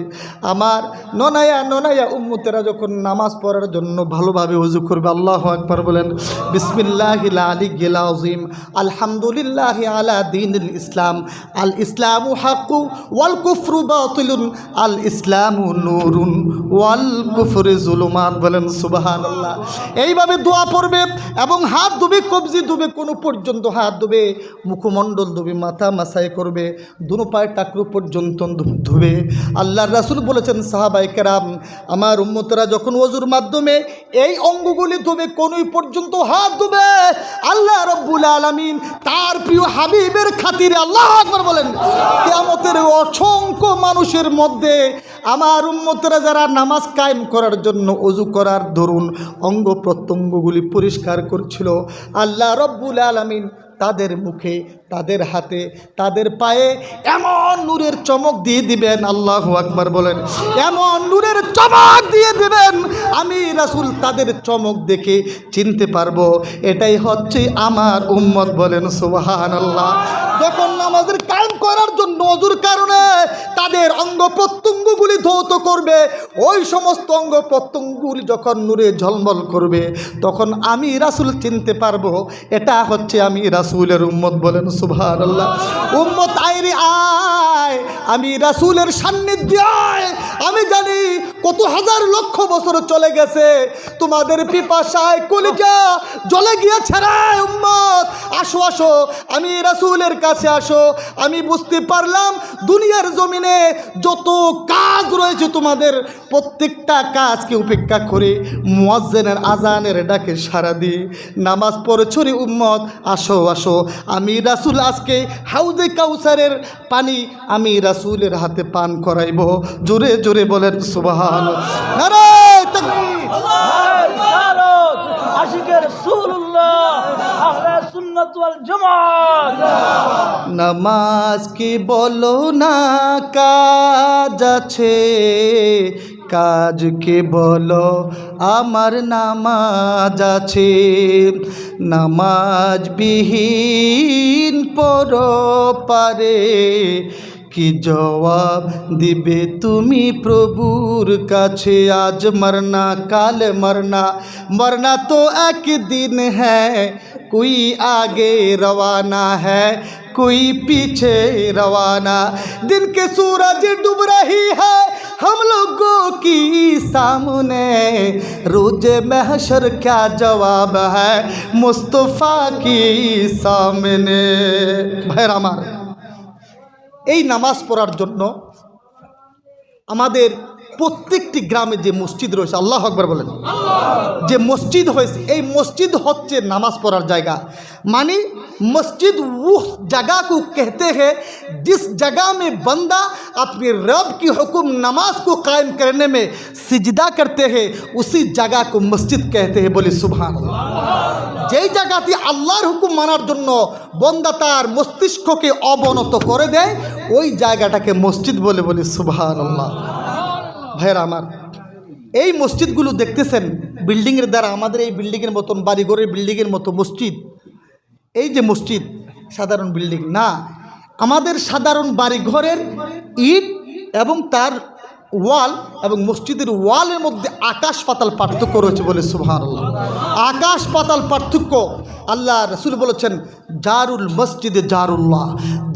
আমার ননায়া উম্মতেরা যখন নামাজ পড়ার জন্য ভালোভাবে ওযু করবে, আল্লাহু আকবার বলেন। বিসমিল্লাহিল আলিয়্যিল আযীম, আলহামদুলিল্লাহি আলা দীনিল ইসলাম, আল ইসলামু হাক্কু ওয়াল কুফরু বাতিলুন, আল ইসলামু নূরুন ওয়াল কুফরু যুলুমাত, বলেন সুবহানাল্লাহ। এইভাবে দোয়া পড়বে এবং হাত ধুবে, কবজি ধুবে, কোনো পর্যন্ত হাত ধুবে, মুখমণ্ডল ধুবে, মাথা মাসাই করবে, দুনো পায়ের টাকরু পর্যন্ত ধুবে। আল্লাহর রাসূল বলেছেন, সাহাবায়ে কেরাম, আমার উম্মতরা যখন ওযুর মাধ্যমে এই অঙ্গগুলি ধুবে, কোনই পর্যন্ত হাত ধুবে, আল্লাহ রাব্বুল আলামিন তার প্রিয় হাবিবের খাতিরে, আল্লাহু আকবার বলেন, কিয়ামতের অসংখ্য মানুষের মধ্যে আমার উম্মতরা যারা নামাজ কায়েম করার জন্য ওযু করার দরুন অঙ্গ প্রত্যঙ্গগুলি পরিষ্কার করছিল, আল্লাহ রাব্বুল আলামিন তাদের মুখে, তাদের হাতে, তাদের পায়ে এমন নূরের চমক দিয়ে দিবেন, আল্লাহু আকবার বলেন, এমন নূরের চমক দিয়ে দিবেন, আমি রাসূল তাদের চমক দেখে চিনতে পারবো এটাই হচ্ছে আমার উম্মত, বলেন সুবহানাল্লাহ। যখন নামাজের কায়েম করার জন্য ওযুর কারণে তাদের অঙ্গ প্রত্যঙ্গগুলি ধৌত করবে, ওই সমস্ত অঙ্গ প্রত্যঙ্গগুলি যখন নূরে ঝলমল করবে, তখন আমি রাসূল চিনতে পারবো এটা হচ্ছে আমি রাসূলের উম্মত, বলেন সুবহানাল্লাহ। উম্মত আইরে আয়, আমি রাসূলের সান্নিধ্যে আয়। আমি জানি কত হাজার লক্ষ বছর চলে গেছে, তোমাদের পিপাসায় কলিজা জ্বলে গিয়েছে রে উম্মত, আসো আসো আমি রাসূলের কাছে আসো। আমি বুঝতে পারলাম দুনিয়ার জমিনে যত কাজ রয়েছে তোমাদের প্রত্যেকটা কাজকে উপেক্ষা করে মুয়াজ্জিনের আযানের ডাকে সাড়া দিয়ে নামাজ পড়েছ রে উম্মত, আসো আসো, আমি রাসূল আজকে হাউজে কাউসারের পানি আমি রাসূলের হাতে পান করাইব। জোরে জোরে বলেন সুবহানাল্লাহ, নারায়ে তাকবীর, আশিকে রাসূলুল্লাহ, আহলে সুন্নাত ওয়াল জামাত। নামাজ কি বলো না কাজ আছে, কাজকে বলো আমার নামাজ আছে, নামাজ বিহীন পরপারে কি জবাব দিবে তুমি প্রভুর কাছে। আজ মরনা কাল মরনা, মরনা তো একদিন হ্যায়, कोई आगे रवाना है कोई पीछे रवाना, दिन के सूरज डूब रही है हम लोगों की सामने, रोज महशर क्या जवाब है मुस्तफ़ा की सामने। ভাইরা আমার, এই নামাজ পড়ার জন্য আমাদের প্রত্যেকটি গ্রামে যে মসজিদ রয়েছে, আল্লাহু আকবার বলেন, যে মসজিদ হয়েছে, এই মসজিদ হচ্ছে নামাজ পড়ার জায়গা। মানে मस्जिद वो जगह को कहते हैं जिस जगह में बंदा अपने रब की हुक्म नमाज को कायम करने में सिजदा करते हैं, उसी जगह को मस्जिद कहते हैं। बोले सुभान अल्लाह। যেই জায়গাতে আল্লাহর হুকুম মানার জন্য বন্দা তার মস্তিষ্ককে অবনত করে দেয়, ওই জায়গাটাকে মসজিদ বলে। বলে সুবহানাল্লাহ। ভাইরা আমার, এই মসজিদগুলো দেখতেছেন বিল্ডিংয়ের দ্বারা, আমাদের এই বিল্ডিংয়ের মতন বাড়িঘরের বিল্ডিংয়ের মতো মসজিদ, এই যে মসজিদ সাধারণ বিল্ডিং না, আমাদের সাধারণ বাড়িঘরের ইট এবং তার ওয়াল এবং মসজিদের ওয়ালের মধ্যে আকাশ পাতাল পার্থক্য রয়েছে। বলে সুবহানাল্লাহ। আকাশ পাতাল পার্থক্য। আল্লাহ রাসূল বলেছেন, জারুল মসজিদে জারুল্লাহ,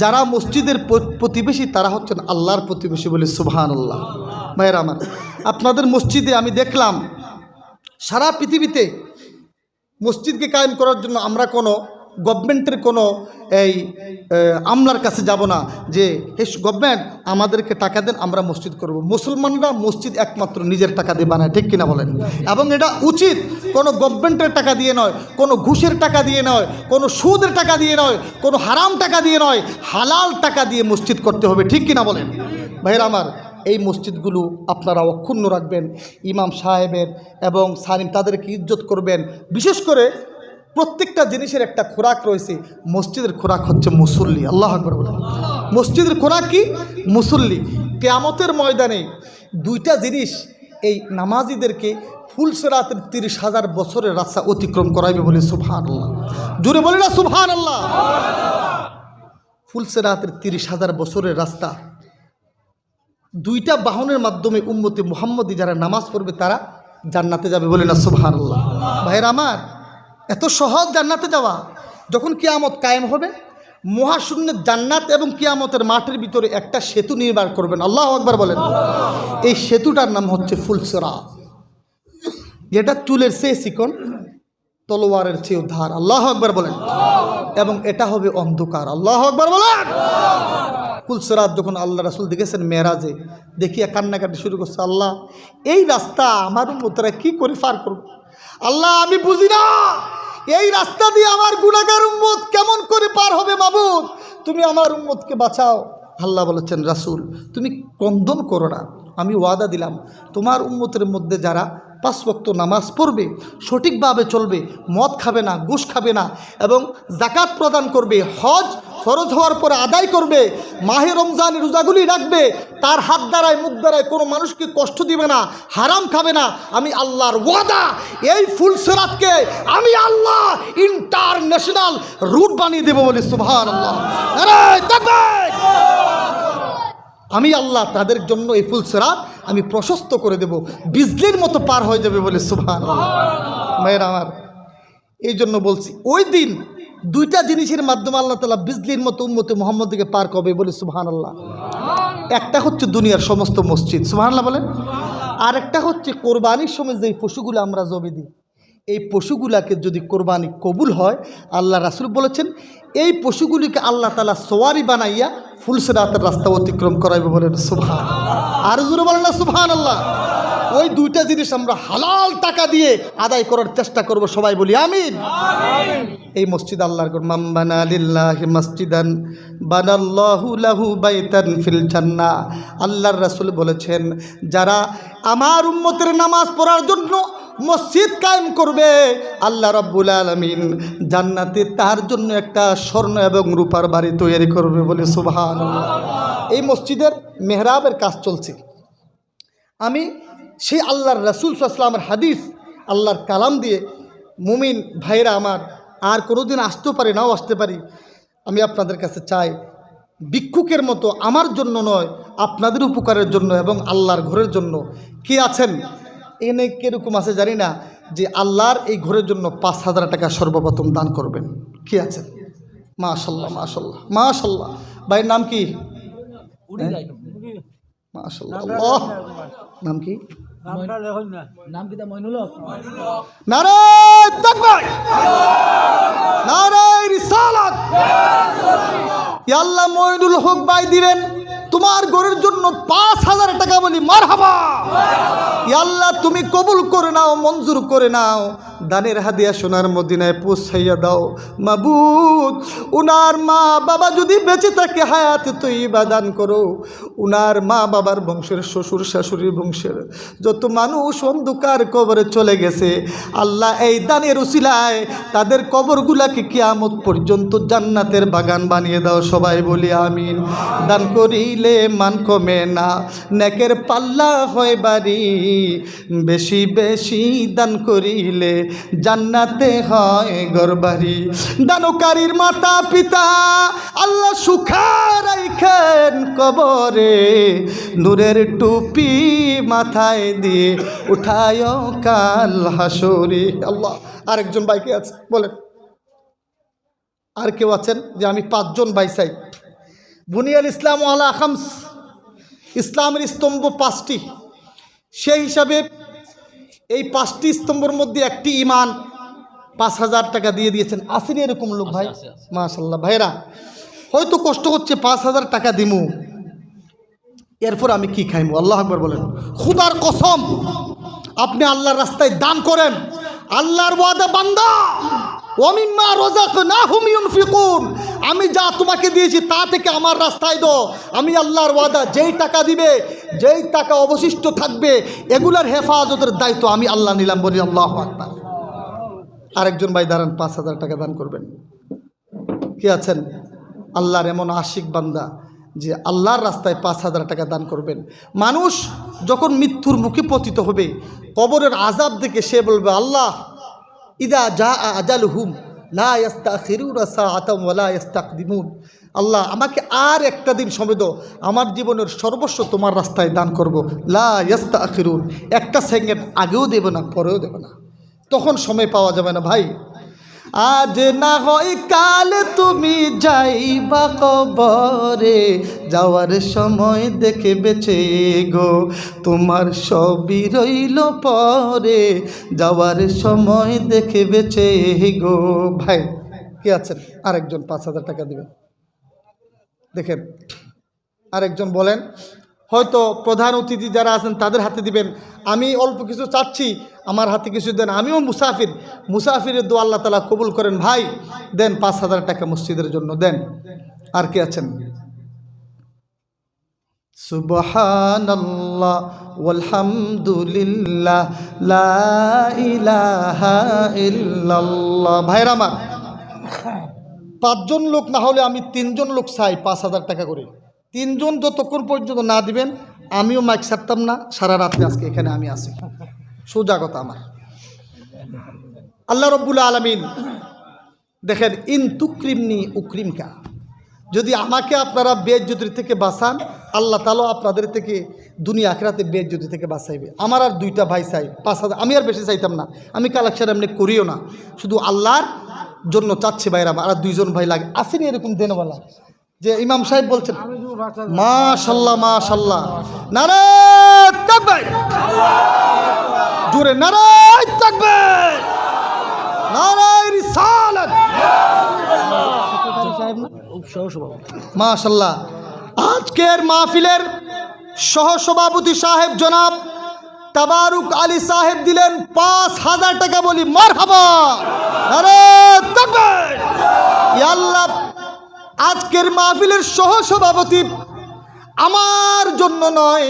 যারা মসজিদের প্রতিবেশী তারা হচ্ছেন আল্লাহর প্রতিবেশী। বলে সুবহানাল্লাহ। ভাইরা আমার, আপনাদের মসজিদে আমি দেখলাম সারা পৃথিবীতে মসজিদকে কায়েম করার জন্য আমরা কোনো গভর্নমেন্টের কোনো এই আমলার কাছে যাব না যে হে গভর্নমেন্ট আমাদেরকে টাকা দেন আমরা মসজিদ করব। মুসলমানরা মসজিদ একমাত্র নিজের টাকা দিয়ে বানায়, ঠিক কিনা বলেন? এবং এটা উচিত, কোনো গভর্নমেন্টের টাকা দিয়ে নয়, কোনো ঘুষের টাকা দিয়ে নয়, কোনো সুদের টাকা দিয়ে নয়, কোনো হারাম টাকা দিয়ে নয়, হালাল টাকা দিয়ে মসজিদ করতে হবে, ঠিক কিনা বলেন? ভাইরা আমার, এই মসজিদগুলো আপনারা অক্ষুণ্ণ রাখবেন, ইমাম সাহেবের এবং সালিম তাদেরকে ইজ্জত করবেন। বিশেষ করে প্রত্যেকটা জিনিসের একটা খোরাক রয়েছে, মসজিদের খোরাক হচ্ছে মুসল্লি। আল্লাহু আকবার বলেন। মসজিদের খোরাক কি? মুসল্লি। কিয়ামতের ময়দানে দুইটা জিনিস এই নামাজিদেরকে ফুলসিরাতের 30,000 বছরের রাস্তা অতিক্রম করাইবে বলে সুবহানাল্লাহ। জোরে বলি না সুবহানাল্লাহ। ফুলসিরাতের 30,000 বছরের রাস্তা, দুইটা বাহনের মাধ্যমে উম্মতে মুহাম্মদী যারা নামাজ পড়বে তারা জান্নাতে যাবে বলে না সুবহানাল্লাহ। ভাইরা আমার, এত সহজ জান্নাতে যাওয়া। যখন কিয়ামত কায়েম হবে, মহাশূন্যের জান্নাত এবং কিয়ামতের মাঠের ভিতরে একটা সেতু নির্মাণ করবেন। আল্লাহু আকবার বলেন। এই সেতুটার নাম হচ্ছে ফুলসিরাত, যেটা চুলের চেয়ে চিকন, তলোয়ারের চেয়েও ধার। আল্লাহু আকবার বলেন। এবং এটা হবে অন্ধকার। আল্লাহু আকবার বলেন। ফুলসিরাত যখন আল্লাহ রাসূল দেখেছেন মেরাজে, দেখিয়া কান্নাকাটি শুরু করছে, আল্লাহ এই রাস্তা আমার উম্মতরা কি করে পার করবে? আল্লাহ আমি বুঝি না, এই রাস্তা দিয়ে আমার গুনাহগার উম্মত কেমন করে পার হবে? মাবুদ তুমি আমার উম্মতকে বাঁচাও। আল্লাহ বলেছেন, রাসূল তুমি কন্দন করো না, আমি ওয়াদা দিলাম তোমার উম্মতের মধ্যে যারা 5 ওয়াক্ত নামাজ পড়বে, সঠিকভাবে চলবে, মদ খাবে না, ঘুষ খাবে না, এবং যাকাত প্রদান করবে, হজ ফরজ হওয়ার পরে আদায় করবে, মাহে রমজানের রোজাগুলি রাখবে, তার হাত দ্বারায় মুখ দ্বারায় কোনো মানুষকে কষ্ট দিবে না, হারাম খাবে না, আমি আল্লাহর ওয়াদা এই ফুলসিরাতকে আমি আল্লাহ ইন্টারন্যাশনাল রুট বানিয়ে দেবো বলে সুবহানাল্লাহ। নারে তাকবীর। আমি আল্লাহ তাদের জন্য এই ফুলসিরাত আমি প্রশস্ত করে দেব, বিজলির মতো পার হয়ে যাবে বলে সুবহানাল্লাহ। ভাইরা আমার, এই জন্য বলছি ওই দিন দুইটা জিনিসের মাধ্যমে আল্লাহ তাআলা বিজলির মতো উম্মতে মুহাম্মদকে পার করবে বলে সুবহানাল্লাহ। একটা হচ্ছে দুনিয়ার সমস্ত মসজিদ, সুবহানাল্লাহ বলেন। আর একটা হচ্ছে কোরবানির সময় যে পশুগুলো আমরা জবে দিই, এই পশুগুলাকে যদি কোরবানি কবুল হয়, আল্লাহ রাসূল বলেছেন এই পশুগুলিকে আল্লাহ তাআলা সওয়ারি বানাইয়া ফুলসিরাতের রাস্তা অতিক্রম করাইবে বলেন সুবহানাল্লাহ। আর জোরে বলেন না সুবহানাল্লাহ। ওই দুইটা জিনিস আমরা হালাল টাকা দিয়ে আদায় করার চেষ্টা করব, সবাই বলি আমিন। এই মসজিদ আল্লাহর ঘর। মান বানা লিল্লাহি মসজিদান বানাল্লাহু লাহু বাইতান ফিল জান্নাহ। আল্লাহর রাসূল বলেছেন, যারা আমার উম্মতের নামাজ পড়ার জন্য মসজিদ কায়েম করবে, আল্লাহ রাব্বুল আলামিন জান্নাতে তার জন্য একটা স্বর্ণ এবং রূপার বাড়ি তৈরি করবে বলে সুবহানাল্লাহ। এই মসজিদের মেহরাবের কাজ চলছে। আমি সেই আল্লাহর রাসূল সাল্লাল্লাহু আলাইহি ওয়াসাল্লামের হাদিস আল্লাহর কালাম দিয়ে মুমিন ভাইরা আমার আর কোনোদিন আসতেও পারি, নাও আসতে পারি, আমি আপনাদের কাছে চাই ভিক্ষুকের মতো আমার জন্য নয়, আপনাদের উপকারের জন্য এবং আল্লাহর ঘরের জন্য কে আছেন এনে কীরকম আছে জানি না, যে আল্লাহর এই ঘরের জন্য 5,000 টাকা সর্বপ্রথম দান করবেন। কি আছেন? মাশাল্লাহ মাশাল্লাহ মাশাল্লাহ। ভাইয়ের নাম কি? মাশাল্লাহ। আল্লাহ, নাম কি? নারে তাকবীর, নারে রিসালাত। ইয়া আল্লাহ মঈনুল হক ভাই দিবেন তোমার ঘরের জন্য 5,000 টাকা, বলি মারহাবা। ইয়া আল্লাহ তুমি কবুল করে নাও, মঞ্জুর করে নাও, দানের হাদিয়া সোনার মদিনায় পৌঁছাইয়া দাও। মাবুদ উনার মা বাবা যদি বেঁচে থাকে হায়াতে তৈয়বা দান করো। উনার মা বাবার বংশের, শ্বশুর শাশুড়ির বংশের যত মানুষ অন্ধকার কবরে চলে গেছে, আল্লাহ এই দানের উসিলায় তাদের কবরগুলাকে কিয়ামত পর্যন্ত জান্নাতের বাগান বানিয়ে দাও। সবাই বলি আমিন। দান করিলে মান কমে না, নেকের পাল্লা হয় বাড়ি, বেশি বেশি দান করিলে জান্নাতে হয় ঘরবাড়ি। দানকারীর মাতা পিতা আল্লাহ সুখে রাখেন কবরে, নূরের টুপি মাথায় দিয়ে উঠায় কাল হাসরে। আল্লাহ, আরেকজন ভাইকে আছে বলেন, আর কেউ আছেন? যে আমি 5 জন ভাই চাই। বুনিয়াল ইসলাম আলা খামস, ইসলামের স্তম্ভ 5টি। সেই হিসাবে এই 5টি স্তম্ভের মধ্যে একটি ঈমান, 5,000 টাকা দিয়ে দিয়েছেন। আসেনি এরকম লোক ভাই? মাশাআল্লাহ। ভাইরা হয়তো কষ্ট হচ্ছে, 5,000 টাকা দিমু, এরপর আমি কি খাইমু? আল্লাহ আকবার বলেন। খুদার কসম, আপনি আল্লাহর রাস্তায় দান করেন, আল্লাহর ওয়াদা বান্দা ওয়ামিম্মা রাযাকনাহুম ইউনফিকুন, আমি যা তোমাকে দিয়েছি তা থেকে আমার রাস্তায় দাও। আমি আল্লাহর ওয়াদা, যেই টাকা দিবে, যেই টাকা অবশিষ্ট থাকবে, এগুলার হেফাজতের দায়িত্ব আমি আল্লাহ নিলাম। বলি আল্লাহু আকবার। আরেকজন ভাই দাঁড়ান, 5,000 টাকা দান করবেন। কি আছেন? আল্লাহর এমন আশিক বান্দা যে আল্লাহর রাস্তায় 5,000 টাকা দান করবেন। মানুষ যখন মৃত্যুর মুখে পতিত হবে, কবরের আযাব দেখে সে বলবে, আল্লাহ ইদা জা আজালুহুম লা ইস্তাখিরুনা সাআতাম ওয়া লা ইস্তাকদিমুন, আল্লাহ আমাকে আর একটা দিন সময় দাও, আমার জীবনের সর্বস্ব তোমার রাস্তায় দান করব। লা ইস্তাখিরুন, একটা সেকেন্ড আগেও দেব না, পরেও দেব না, তখন সময় পাওয়া যাবে না। ভাই, আজ না হয় কাল তুমি যাইবা কবরে, যাওয়ার সময় দেখে বেঁচে গো, তোমার সবই রইল পরে, যাওয়ার সময় দেখে বেঁচে গো। ভাই কে আছেন? আরেকজন 5,000 টাকা দিবেন। দেখেন আরেকজন বলেন, হয়তো প্রধান অতিথি যারা আছেন তাদের হাতে দিবেন, আমি অল্প কিছু চাচ্ছি, আমার হাতে কিছু দেন, আমিও মুসাফিরের দোয়া আল্লাহ তাআলা কবুল করেন। ভাই দেন 5,000 টাকা মসজিদের জন্য দেন। আর কে আছেন? সুবহানাল্লাহ ওয়ালহামদুলিল্লাহ লা ইলাহা ইল্লাল্লাহ। ভাইরা আমার, 5 জন লোক না হলে আমি 3 জন লোক চাই 5,000 টাকা করে। 3 জন যতক্ষণ পর্যন্ত না দিবেন আমিও মাইক ছাড়তাম না, সারা রাত্রে আজকে এখানে আমি আছি। সোজা কথা আমার। আল্লাহ রব্বুল আলামিন দেখেন, ইন তুকরিমনি উকরিমকা, যদি আমাকে আপনারা বেইজ্জতি থেকে বাঁচান, আল্লাহ তাআলা আপনাদের থেকে দুনিয়া আখিরাতে বেইজ্জতি থেকে বাঁচাইবে। আমার আর 2টা ভাই চাই 5,000, আমি আর বেশি চাইতাম না, আমি কালেকশন এমনি করিও না, শুধু আল্লাহর জন্য চাচ্ছি। ভাইরা আর 2 জন ভাই লাগে, আসেনি এরকম দেনওয়ালা, যে ইমাম সাহেব বলছেন মাশাআল্লাহ মাশাআল্লাহ, নারায়ে তাকবীর, জোরে নারায়ে তাকবীর, নারায়ে রিসালাত, মাশাআল্লাহ। আজকের মাহফিলের সহসভাপতি সাহেব জনাব তাবারুক আলী সাহেব দিলেন 5,000 টাকা। বলি মারহাবা, নারায়ে তাকবীর। ইয়া আল্লাহ, আজকের মাহফিলের সহসভাপতি আমার জন্য নয়,